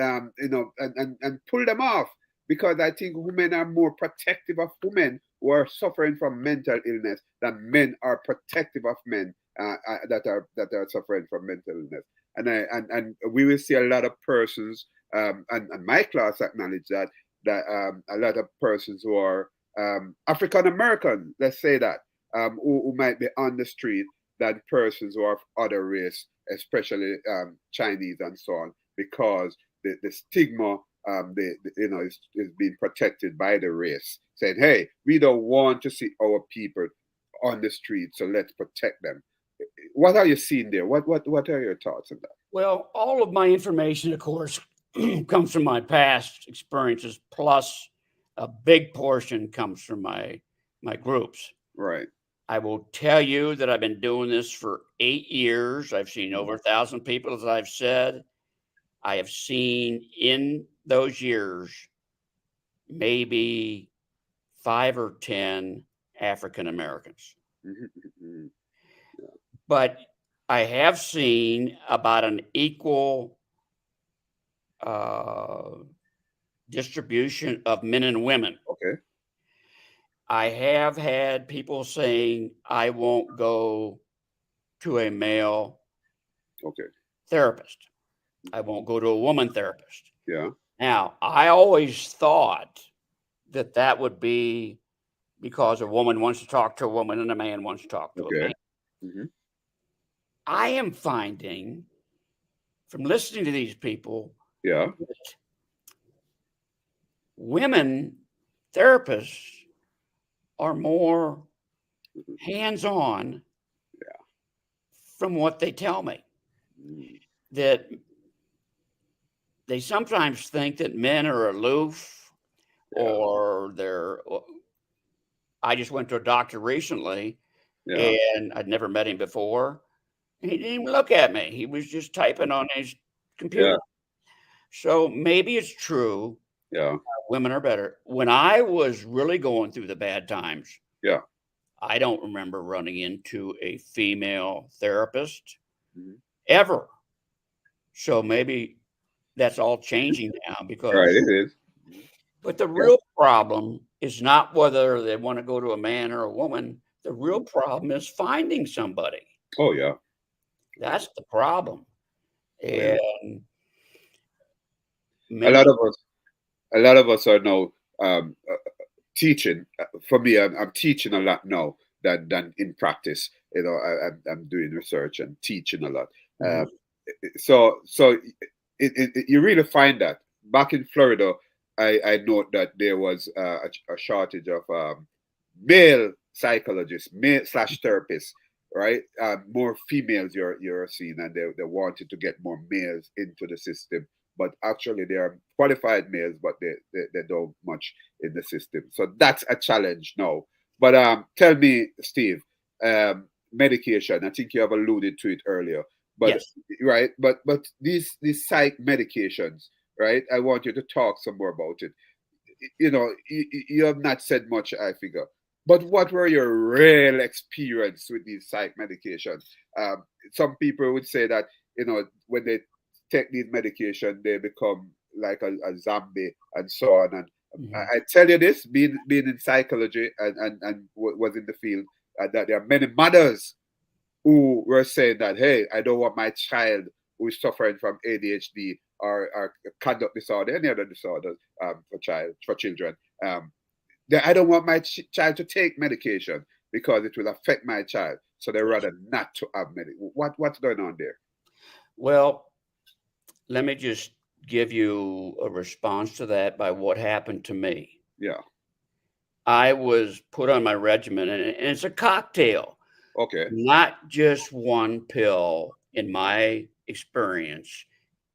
Speaker 1: pull them off, because I think women are more protective of women who are suffering from mental illness than men are protective of men that are suffering from mental illness. And we will see a lot of persons, and my class acknowledge that a lot of persons who are African American, let's say that, who might be on the street, than persons who are of other race, especially Chinese and so on, because the stigma, is being protected by the race, saying, "Hey, we don't want to see our people on the street, so let's protect them." What are you seeing there? What are your thoughts on that?
Speaker 2: Well, all of my information, of course, comes from my past experiences, plus a big portion comes from my groups.
Speaker 1: Right.
Speaker 2: I will tell you that I've been doing this for 8 years. I've seen over 1,000 people, as I've said. I have seen in those years maybe 5 or 10 African Americans.
Speaker 1: Mhm.
Speaker 2: But I have seen about an equal distribution of men and women.
Speaker 1: Okay.
Speaker 2: I have had people saying, I won't go to a male
Speaker 1: Okay.
Speaker 2: therapist. I won't go to a woman therapist.
Speaker 1: Yeah.
Speaker 2: Now, I always thought that that would be because a woman wants to talk to a woman and a man wants to talk to a man.
Speaker 1: Okay. Hmm.
Speaker 2: I am finding from listening to these people
Speaker 1: Yeah.
Speaker 2: that women therapists are more hands-on from what they tell me.
Speaker 1: Mm.
Speaker 2: That they sometimes think that men are aloof
Speaker 1: Yeah.
Speaker 2: or they're. I just went to a doctor recently
Speaker 1: Yeah.
Speaker 2: and I'd never met him before. And he didn't even look at me. He was just typing on his computer.
Speaker 1: Yeah.
Speaker 2: So maybe it's true.
Speaker 1: Yeah.
Speaker 2: Women are better. When I was really going through the bad times,
Speaker 1: Yeah.
Speaker 2: I don't remember running into a female therapist
Speaker 1: Mhm.
Speaker 2: ever. So maybe that's all changing now
Speaker 1: Right.
Speaker 2: because,
Speaker 1: It is.
Speaker 2: but the
Speaker 1: Yeah.
Speaker 2: real problem is not whether they want to go to a man or a woman. The real problem is finding somebody.
Speaker 1: Oh yeah.
Speaker 2: That's the problem.
Speaker 1: Oh yeah.
Speaker 2: And
Speaker 1: A lot
Speaker 2: many,
Speaker 1: of us. A lot of us are now um, uh, teaching. For me, I'm teaching a lot now than in practice. You know, I'm doing research and teaching a lot.
Speaker 2: Mhm,
Speaker 1: Um, so you really find that back in Florida, I note that there was a shortage of male psychologists, male slash therapists, right? More females you're seeing, and they wanted to get more males into the system, but actually they are qualified males, but they don't much in the system. So that's a challenge now. But tell me, Steve, medication. I think you have alluded to it earlier, but
Speaker 2: yes.
Speaker 1: right, but these psych medications, right? I want you to talk some more about it. You know, you have not said much, I figure. But what were your real experience with these psych medications? Some people would say that, you know, when they take these medication, they become like a zombie and so on. And
Speaker 2: Mhm.
Speaker 1: I tell you this, being in psychology and was in the field, that there are many mothers who were saying that, hey, I don't want my child who is suffering from ADHD or conduct disorder, any other disorder for children. I don't want my child to take medication because it will affect my child. So they
Speaker 2: Yes.
Speaker 1: rather not to have medication. What's going on there?
Speaker 2: Well, let me just give you a response to that by what happened to me.
Speaker 1: Yeah.
Speaker 2: I was put on my regimen, and it's a cocktail,
Speaker 1: Okay.
Speaker 2: not just one pill, in my experience,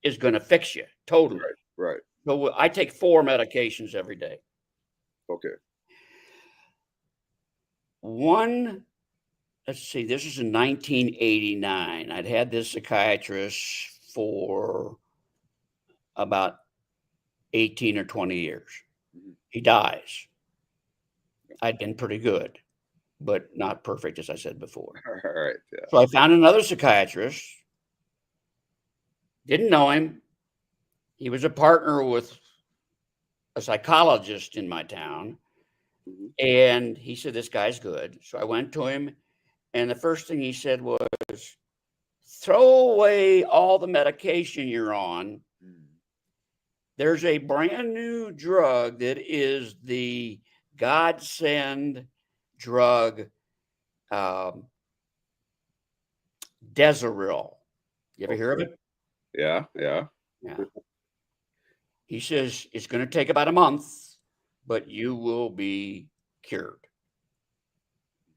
Speaker 2: is going to fix you totally.
Speaker 1: Right. Right.
Speaker 2: So I take 4 medications every day.
Speaker 1: Okay.
Speaker 2: One, let's see, this is in 1989. I'd had this psychiatrist for about 18 or 20 years.
Speaker 1: Mhm.
Speaker 2: He dies. I'd been pretty good, but not perfect, as I said before.
Speaker 1: All right. Yeah.
Speaker 2: So I found another psychiatrist, didn't know him. He was a partner with a psychologist in my town.
Speaker 1: Mhm.
Speaker 2: And he said, this guy's good. So I went to him. And the first thing he said was, throw away all the medication you're on.
Speaker 1: Mhm.
Speaker 2: There's a brand new drug that is the godsend drug, um, Deseril. You ever hear of
Speaker 1: Okay.
Speaker 2: it?
Speaker 1: Yeah. Yeah.
Speaker 2: Yeah. He says it's going to take about a month, but you will be cured.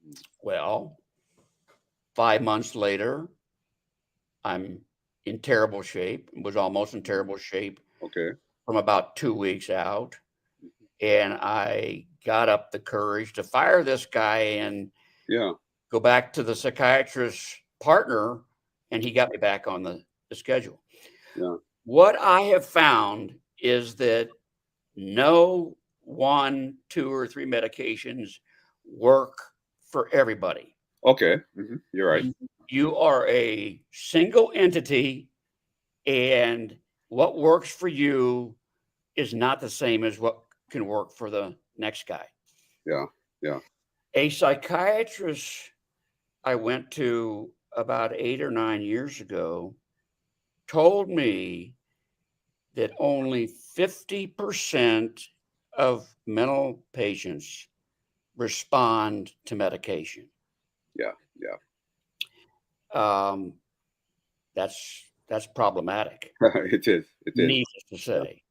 Speaker 1: Mhm.
Speaker 2: Well, 5 months later, I'm in terrible shape, was almost in terrible shape
Speaker 1: Okay.
Speaker 2: from about 2 weeks out.
Speaker 1: Mhm.
Speaker 2: And I got up the courage to fire this guy. And
Speaker 1: Yeah.
Speaker 2: Go back to the psychiatrist's partner, and he got me back on the schedule.
Speaker 1: Yeah.
Speaker 2: What I have found is that no 1, 2, or 3 medications work for everybody.
Speaker 1: Okay. You're right.
Speaker 2: You are a single entity, and what works for you is not the same as what can work for the next guy.
Speaker 1: Yeah. Yeah.
Speaker 2: A psychiatrist I went to about 8 or 9 years ago told me that only 50% of mental patients respond to medication.
Speaker 1: Yeah. Yeah.
Speaker 2: Um, that's problematic,
Speaker 1: It is. It is.
Speaker 2: needless to
Speaker 1: Yeah.
Speaker 2: say.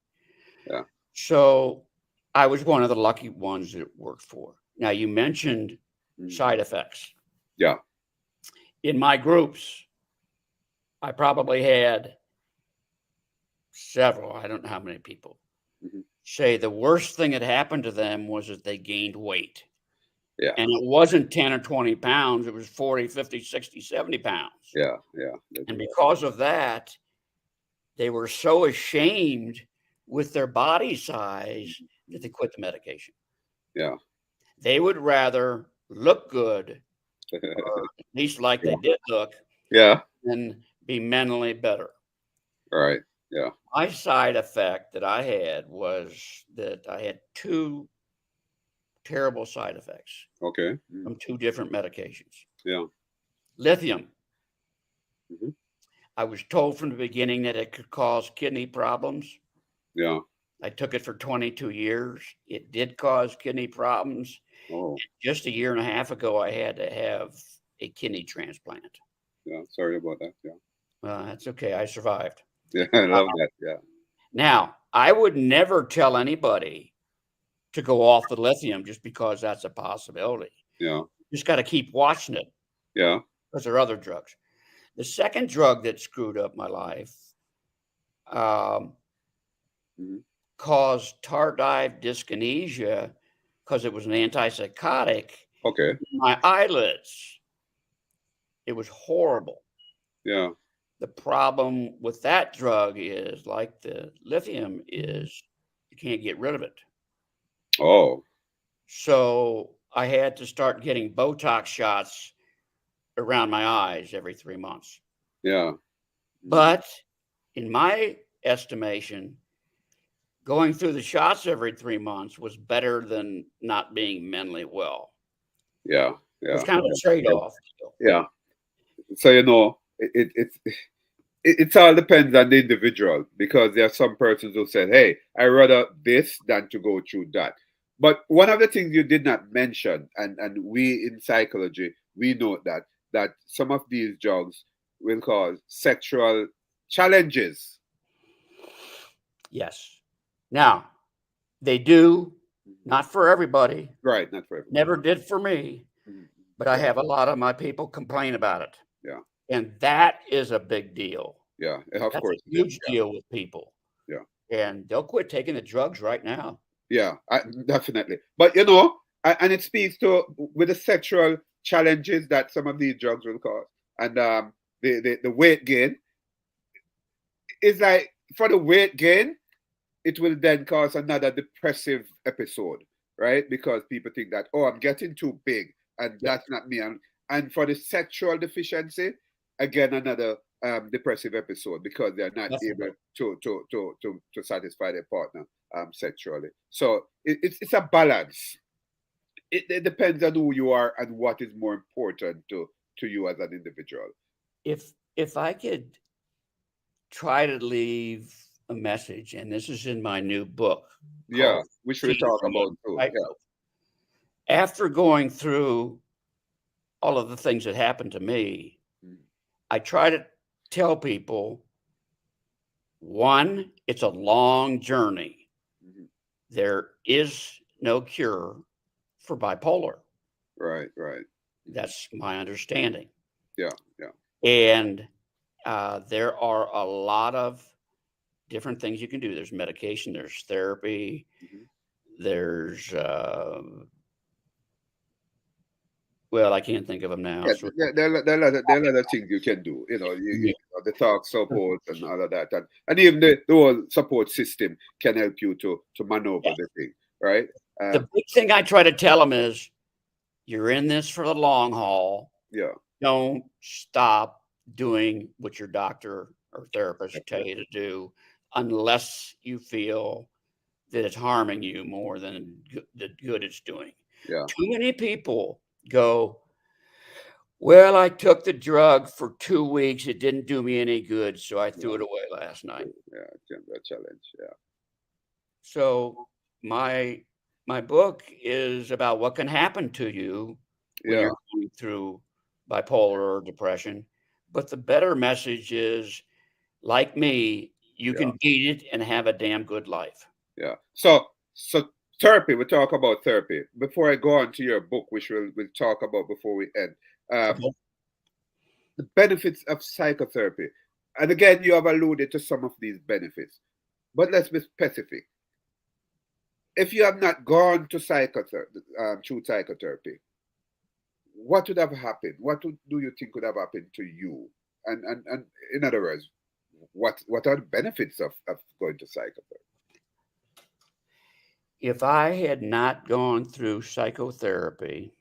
Speaker 1: Yeah.
Speaker 2: So I was one of the lucky ones that it worked for. Now, you mentioned
Speaker 1: Mm.
Speaker 2: side effects.
Speaker 1: Yeah.
Speaker 2: In my groups, I probably had several, I don't know how many people,
Speaker 1: Mhm.
Speaker 2: say the worst thing that happened to them was that they gained weight.
Speaker 1: Yeah.
Speaker 2: And it wasn't 10 or 20 pounds, it was 40, 50, 60, 70 pounds.
Speaker 1: Yeah. Yeah. That's
Speaker 2: And
Speaker 1: right.
Speaker 2: because of that, they were so ashamed with their body size that they quit the medication.
Speaker 1: Yeah.
Speaker 2: They would rather look good, or at least like they
Speaker 1: Yeah.
Speaker 2: did look,
Speaker 1: Yeah.
Speaker 2: than be mentally better.
Speaker 1: All right. Yeah.
Speaker 2: My side effect that I had was that I had 2 terrible side effects
Speaker 1: Okay.
Speaker 2: from 2 different medications.
Speaker 1: Yeah.
Speaker 2: Lithium.
Speaker 1: Mhm.
Speaker 2: I was told from the beginning that it could cause kidney problems.
Speaker 1: Yeah.
Speaker 2: I took it for 22 years. It did cause kidney problems.
Speaker 1: Oh.
Speaker 2: Just a year and a half ago, I had to have a kidney transplant.
Speaker 1: Yeah. Sorry about that. Yeah.
Speaker 2: That's okay. I survived.
Speaker 1: Yeah. I
Speaker 2: Uh,
Speaker 1: love that. Yeah.
Speaker 2: Now, I would never tell anybody to go off the lithium just because that's a possibility.
Speaker 1: Yeah.
Speaker 2: Just got to keep watching it
Speaker 1: Yeah.
Speaker 2: because there are other drugs. The second drug that screwed up my life um,
Speaker 1: Mhm.
Speaker 2: caused tardive dyskinesia because it was an antipsychotic
Speaker 1: Okay.
Speaker 2: in my eyelids. It was horrible.
Speaker 1: Yeah.
Speaker 2: The problem with that drug is, like the lithium, is you can't get rid of it.
Speaker 1: Oh.
Speaker 2: So I had to start getting Botox shots around my eyes every 3 months.
Speaker 1: Yeah.
Speaker 2: But in my estimation, going through the shots every 3 months was better than not being mentally well.
Speaker 1: Yeah.
Speaker 2: It was
Speaker 1: Yeah.
Speaker 2: kind of a
Speaker 1: Yeah.
Speaker 2: trade-off deal.
Speaker 1: Yeah. So it all depends on the individual, because there are some persons who said, "Hey, I rather this than to go through that." But one of the things you did not mention, and we in psychology we know that some of these drugs will cause sexual challenges.
Speaker 2: Yes. Now, they do, not for everybody,
Speaker 1: Right, not for everybody.
Speaker 2: never did for me,
Speaker 1: Mhm.
Speaker 2: but I have a lot of my people complain about it.
Speaker 1: Yeah,
Speaker 2: And that is a big deal.
Speaker 1: yeah, of
Speaker 2: That's a
Speaker 1: course it is.
Speaker 2: huge deal with people.
Speaker 1: Yeah,
Speaker 2: And they'll quit taking the drugs right now.
Speaker 1: yeah, definitely. But and it speaks to with the sexual challenges that some of these drugs will cause, and the weight gain is like, for the weight gain, it will then cause another depressive episode, right? Because people think that, oh, I'm getting too big, and
Speaker 2: Yeah.
Speaker 1: that's not me. And for the sexual deficiency, again, another depressive episode, because they're not able
Speaker 2: Definitely.
Speaker 1: to satisfy their partner sexually. So it's a balance. It depends on who you are and what is more important to you as an individual.
Speaker 2: If I could try to leave a message, and this is in my new book
Speaker 1: Yeah,
Speaker 2: called
Speaker 1: we should
Speaker 2: Teen
Speaker 1: talk
Speaker 2: Dream
Speaker 1: about too. Yeah,
Speaker 2: Tightrope. After going through all of the things that happened to me,
Speaker 1: Mhm.
Speaker 2: I try to tell people, one, it's a long journey.
Speaker 1: Mhm.
Speaker 2: There is no cure for bipolar.
Speaker 1: Right, right. Mhm.
Speaker 2: That's my understanding.
Speaker 1: Yeah, yeah.
Speaker 2: And there are a lot of different things you can do. There's medication, there's therapy,
Speaker 1: Mhm.
Speaker 2: there's Well, I can't think of them now.
Speaker 1: Yeah,
Speaker 2: So
Speaker 1: there are a lot of things you can do.
Speaker 2: yeah,
Speaker 1: The talk support and all of that, and even the whole support system can help you to maneuver
Speaker 2: yeah.
Speaker 1: the thing, right?
Speaker 2: The
Speaker 1: Um,
Speaker 2: big thing I try to tell them is you're in this for the long haul.
Speaker 1: yeah,
Speaker 2: Don't stop doing what your doctor or therapist tell you
Speaker 1: definitely.
Speaker 2: to do unless you feel that it's harming you more than the good it's doing.
Speaker 1: Yeah,
Speaker 2: Too many people go, well, I took the drug for 2 weeks. It didn't do me any good, so I threw
Speaker 1: yeah,
Speaker 2: it away last night.
Speaker 1: yeah. Gender challenge. Yeah,
Speaker 2: So my my book is about what can happen to you when
Speaker 1: yeah,
Speaker 2: you're going through bipolar or depression. But the better message is, like me, you
Speaker 1: yeah,
Speaker 2: can beat it and have a damn good life.
Speaker 1: yeah. So therapy. We talk about therapy. Before I go on to your book, which we'll talk about before we end. Um,
Speaker 2: Okay.
Speaker 1: the benefits of psychotherapy, and again, you have alluded to some of these benefits, but let's be specific. If you have not gone to psychotherapy, through psychotherapy, what would have happened? Do you think would have happened to you? And in other words, what are the benefits of going to psychotherapy?
Speaker 2: If I had not gone through psychotherapy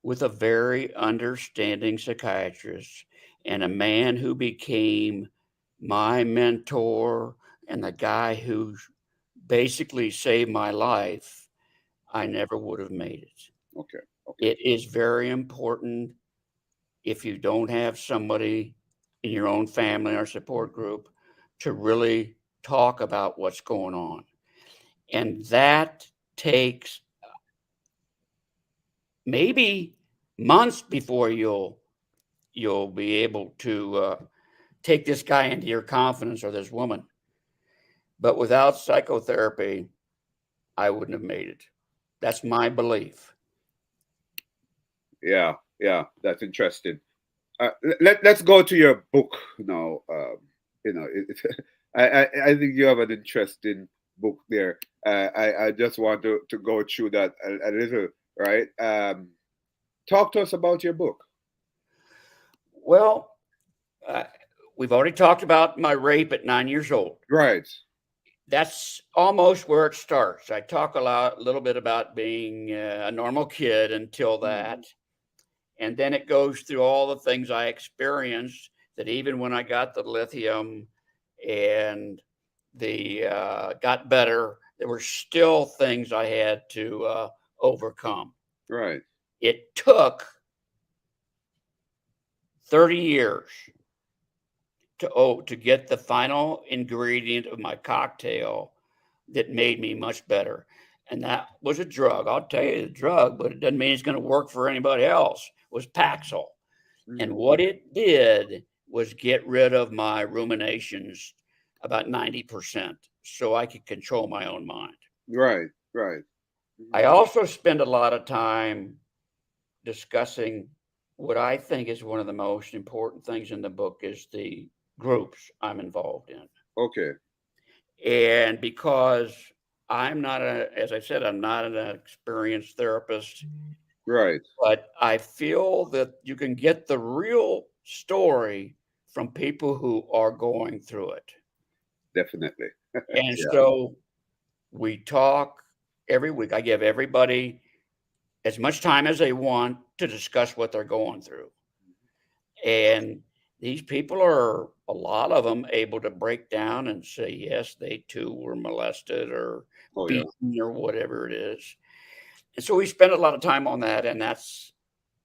Speaker 2: with a very understanding psychiatrist and a man who became my mentor and the guy who basically saved my life, I never would have made it.
Speaker 1: Okay, okay,
Speaker 2: It is very important if you don't have somebody in your own family or support group to really talk about what's going on. And that takes maybe months before you'll be able to take this guy into your confidence or this woman. But without psychotherapy, I wouldn't have made it. That's my belief.
Speaker 1: yeah, yeah, that's interesting. Let's go to your book now. I think you have an interesting book there. I just want to go through that a little, right? Talk to us about your book.
Speaker 2: Well, uh, we've already talked about my rape at 9 years old.
Speaker 1: Right.
Speaker 2: That's almost where it starts. I talk a little bit about being a normal kid until
Speaker 1: Mm.
Speaker 2: that, and then it goes through all the things I experienced. That even when I got the lithium and the got better, there were still things I had to overcome.
Speaker 1: Right.
Speaker 2: It took 30 years to get the final ingredient of my cocktail that made me much better. And that was a drug. I'll tell you the drug, but it doesn't mean it's going to work for anybody else. It was Paxil. And
Speaker 1: Mm.
Speaker 2: what it did was get rid of my ruminations about 90% so I could control my own mind.
Speaker 1: Right. Right.
Speaker 2: I
Speaker 1: Mhm.
Speaker 2: also spend a lot of time discussing what I think is one of the most important things in the book is the groups I'm involved in.
Speaker 1: Okay.
Speaker 2: And because as I said, I'm not an experienced therapist,
Speaker 1: Right.
Speaker 2: but I feel that you can get the real story from people who are going through it.
Speaker 1: Definitely.
Speaker 2: And
Speaker 1: Yeah.
Speaker 2: so we talk every week. I give everybody as much time as they want to discuss what they're going through. And these people are, a lot of them, able to break down and say, yes, they too were molested or
Speaker 1: Oh yeah.
Speaker 2: beaten or whatever it is. And so we spend a lot of time on that, and that's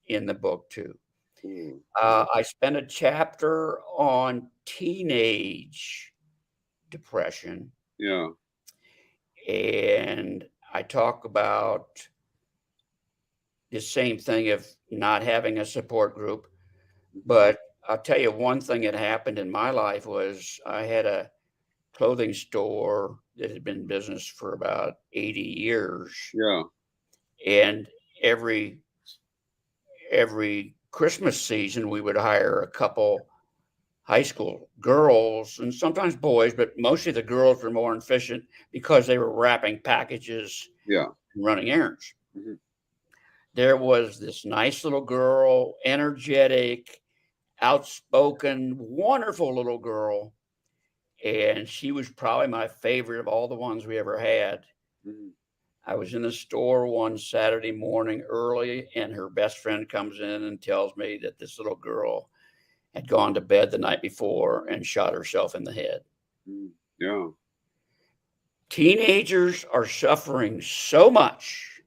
Speaker 2: in the book too.
Speaker 1: Mm.
Speaker 2: I spent a chapter on teenage depression,
Speaker 1: Yeah.
Speaker 2: and I talk about the same thing of not having a support group.
Speaker 1: Mhm.
Speaker 2: But I'll tell you one thing that happened in my life was I had a clothing store that had been in business for about 80 years.
Speaker 1: Yeah.
Speaker 2: And every every Christmas season we would hire a couple high school girls and sometimes boys, but mostly the girls were more efficient because they were wrapping packages
Speaker 1: Yeah.
Speaker 2: and running errands.
Speaker 1: Mhm.
Speaker 2: there was this nice little girl, energetic, outspoken, wonderful little girl. And she was probably my favorite of all the ones we ever had.
Speaker 1: Mhm.
Speaker 2: I was in the store one Saturday morning early, and her best friend comes in and tells me that this little girl had gone to bed the night before and shot herself in the head.
Speaker 1: Mhm. Yeah.
Speaker 2: Teenagers are suffering so much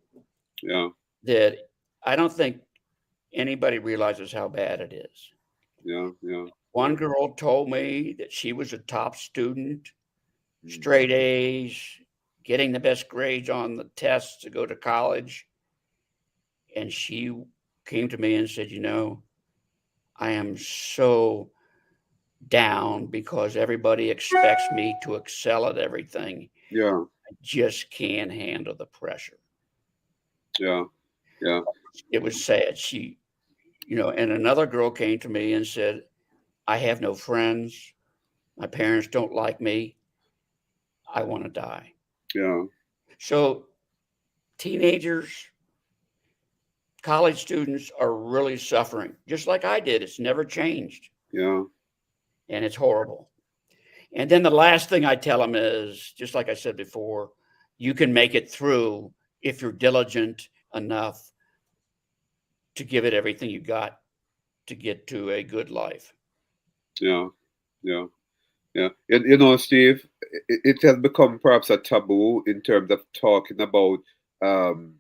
Speaker 1: Yeah.
Speaker 2: that I don't think anybody realizes how bad it is.
Speaker 1: Yeah. Yeah.
Speaker 2: One girl told me that she was a top student,
Speaker 1: Mhm.
Speaker 2: straight A's, getting the best grades on the tests to go to college. And she came to me and said, I am so down because everybody expects me to excel at everything.
Speaker 1: Yeah.
Speaker 2: I just can't handle the pressure.
Speaker 1: Yeah. Yeah.
Speaker 2: It was sad. And another girl came to me and said, I have no friends. My parents don't like me. I want to die.
Speaker 1: Yeah.
Speaker 2: So, teenagers, college students are really suffering, just like I did. It's never changed,
Speaker 1: Yeah.
Speaker 2: and it's horrible. And then the last thing I tell them is just like I said before, you can make it through if you're diligent enough to give it everything you got to get to a good life.
Speaker 1: Yeah. Yeah. Yeah. Steve, it has become perhaps a taboo in terms of talking about um,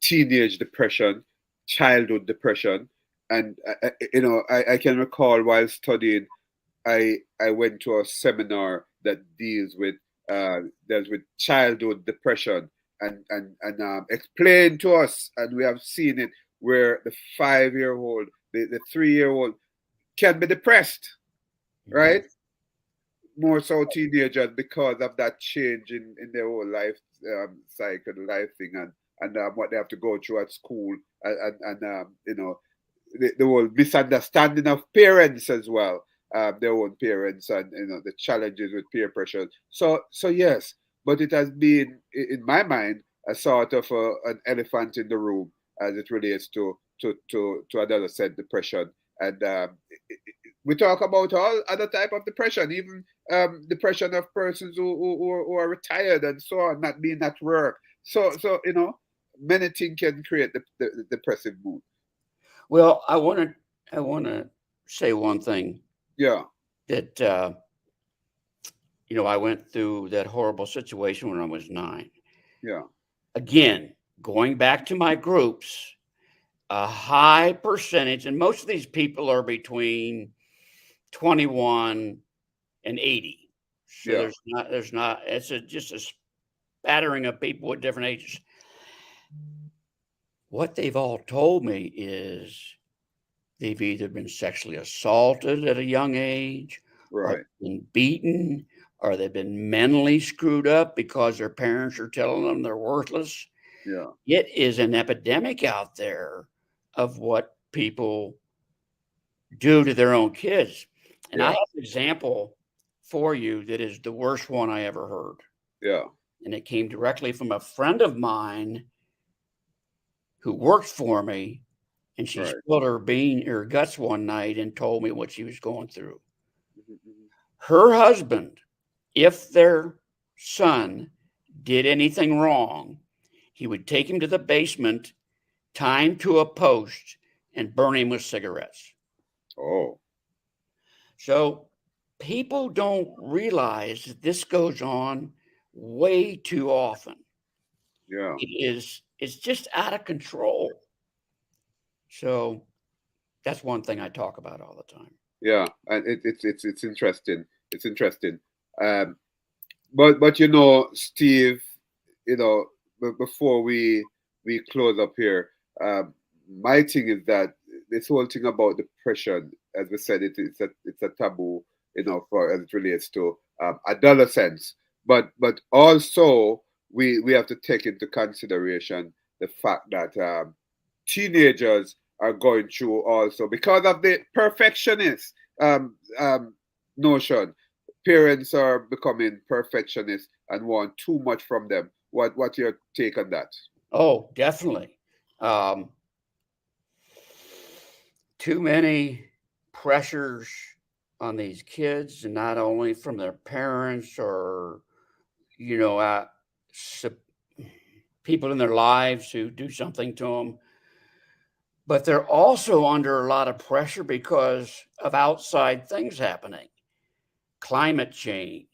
Speaker 1: teenage depression, childhood depression, and I can recall while studying, I went to a seminar that deals with childhood depression and explained to us, and we have seen it where the 5-year old, the 3-year old can be depressed,
Speaker 2: Mhm.
Speaker 1: right? More so teenagers because of that change in their whole life cycle, life thing, and what they have to go through at school, and the whole misunderstanding of parents as well, their own parents, and the challenges with peer pressure. So yes, but it has been, in my mind, a sort of an elephant in the room as it relates to adolescent depression, and we talk about all other type of depression, even depression of persons who are retired and so on, not being at work. So many things can create the depressive mood.
Speaker 2: Well, I want to say one thing
Speaker 1: Yeah,
Speaker 2: that I went through that horrible situation when I was 9.
Speaker 1: yeah,
Speaker 2: Again, going back to my groups, a high percentage, and most of these people are between 21 and 80. So
Speaker 1: yeah.
Speaker 2: there's not, just a spattering of people at different ages. What they've all told me is they've either been sexually assaulted at a young age, or
Speaker 1: Right.
Speaker 2: been beaten, or they've been mentally screwed up because their parents are telling them they're worthless.
Speaker 1: Yeah,
Speaker 2: It is an epidemic out there of what people do to their own kids. And I
Speaker 1: yeah,
Speaker 2: have an example for you that is the worst one I ever heard.
Speaker 1: yeah.
Speaker 2: And it came directly from a friend of mine who worked for me. And she
Speaker 1: Right.
Speaker 2: spilled her guts one night and told me what she was going through.
Speaker 1: Mhm, mhm.
Speaker 2: Her husband, if their son did anything wrong, he would take him to the basement, tie him to a post, and burn him with cigarettes.
Speaker 1: Oh,
Speaker 2: So people don't realize that this goes on way too often.
Speaker 1: yeah,
Speaker 2: It's just out of control. So that's one thing I talk about all the time.
Speaker 1: yeah. And it's interesting. It's interesting. Um, but Steve, before we close up here, my thing is that this whole thing about depression, as we said, it's a taboo, for as it relates to adolescents. But also we have to take into consideration the fact that teenagers are going through also because of the perfectionist notion. Parents are becoming perfectionists and want too much from them. What's your take on that?
Speaker 2: Oh, definitely. Um, too many pressures on these kids, and not only from their parents or you know uh, sup- people in their lives who do something to them, but they're also under a lot of pressure because of outside things happening, climate change,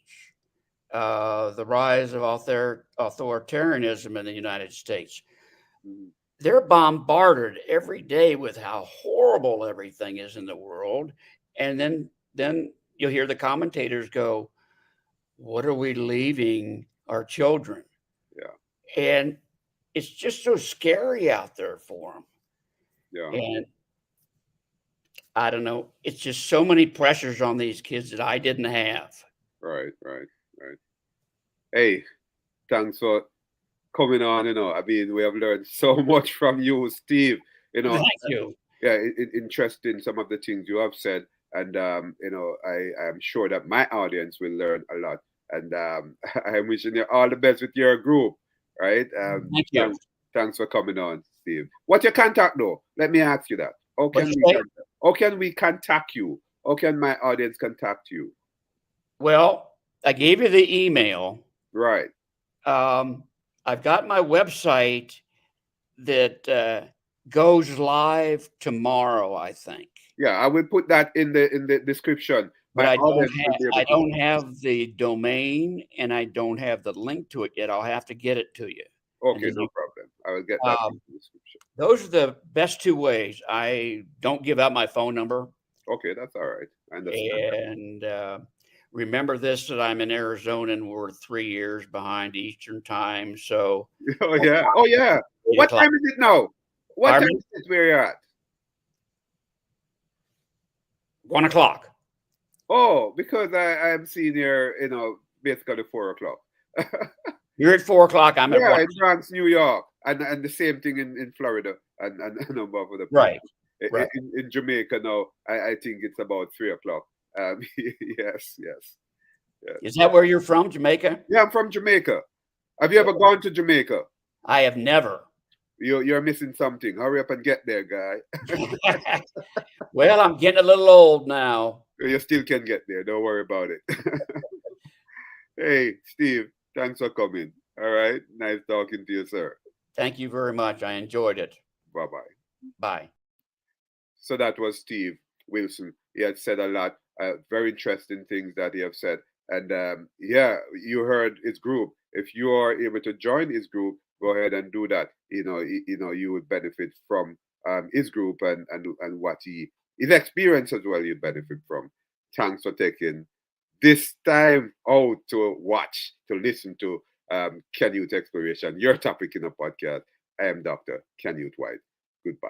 Speaker 2: the rise of authoritarianism in the United States.
Speaker 1: Mhm.
Speaker 2: They're bombarded every day with how horrible everything is in the world, and then you'll hear the commentators go, "What are we leaving our children?"
Speaker 1: Yeah,
Speaker 2: And it's just so scary out there for them.
Speaker 1: yeah,
Speaker 2: And I don't know, it's just so many pressures on these kids that I didn't have.
Speaker 1: right, right, right. Hey, thanks for coming on. I mean, we have learned so much from you, Steve. You know,
Speaker 2: Thank you.
Speaker 1: yeah, interesting some of the things you have said, and I am sure that my audience will learn a lot. And I'm wishing you all the best with your group, right?
Speaker 2: Thank you.
Speaker 1: Thanks for coming on, Steve. What's your contact though? Let me ask you that.
Speaker 2: What'd you say?
Speaker 1: How can we contact you? How can my audience contact you?
Speaker 2: Well, I gave you the email.
Speaker 1: Right.
Speaker 2: Um, I've got my website that goes live tomorrow, I think.
Speaker 1: Yeah, I will put that in the description.
Speaker 2: But
Speaker 1: My audience will be able
Speaker 2: I
Speaker 1: to
Speaker 2: don't
Speaker 1: see.
Speaker 2: have the domain, and I don't have the link to it yet. I'll have to get it to you, and
Speaker 1: Okay,
Speaker 2: then
Speaker 1: no problem. I will get that in
Speaker 2: um,
Speaker 1: the description.
Speaker 2: those are the best two ways. I don't give out my phone number,
Speaker 1: Okay, that's all right. I understand.
Speaker 2: and remember this: that I'm in Arizona, and we're 3 years behind Eastern time. So
Speaker 1: Oh yeah. Oh yeah.
Speaker 2: 8
Speaker 1: What
Speaker 2: o'clock.
Speaker 1: time is it now? What time
Speaker 2: Pardon me?
Speaker 1: is it where you're at?
Speaker 2: 1 o'clock.
Speaker 1: Oh, because I'm seeing here, basically 4 o'clock.
Speaker 2: You're at 4 o'clock. I'm at
Speaker 1: Yeah,
Speaker 2: one.
Speaker 1: in Bronx, New York, and the same thing in Florida and above other
Speaker 2: Right.
Speaker 1: places.
Speaker 2: Right.
Speaker 1: In Jamaica now, I think it's about 3 o'clock. Yes, yes, yes.
Speaker 2: Is that where you're from, Jamaica?
Speaker 1: Yeah, I'm from Jamaica. Have you ever gone to Jamaica?
Speaker 2: I have never.
Speaker 1: You're missing something. Hurry up and get there, guy.
Speaker 2: Well, I'm getting a little old now.
Speaker 1: You still can get there. Don't worry about it. Hey, Steve, thanks for coming. All right. Nice talking to you, sir.
Speaker 2: Thank you very much. I enjoyed it.
Speaker 1: Bye bye.
Speaker 2: Bye.
Speaker 1: So that was Steve Wilson. He had said a lot, very interesting things that he have said. And yeah, you heard his group. If you are able to join his group, go ahead and do that. You would benefit from his group and what his experience as well. You benefit from. Thanks for taking this time out to watch, to listen to Canyouth Exploration, your topic in a podcast. I am Dr. Canyouth White. Goodbye.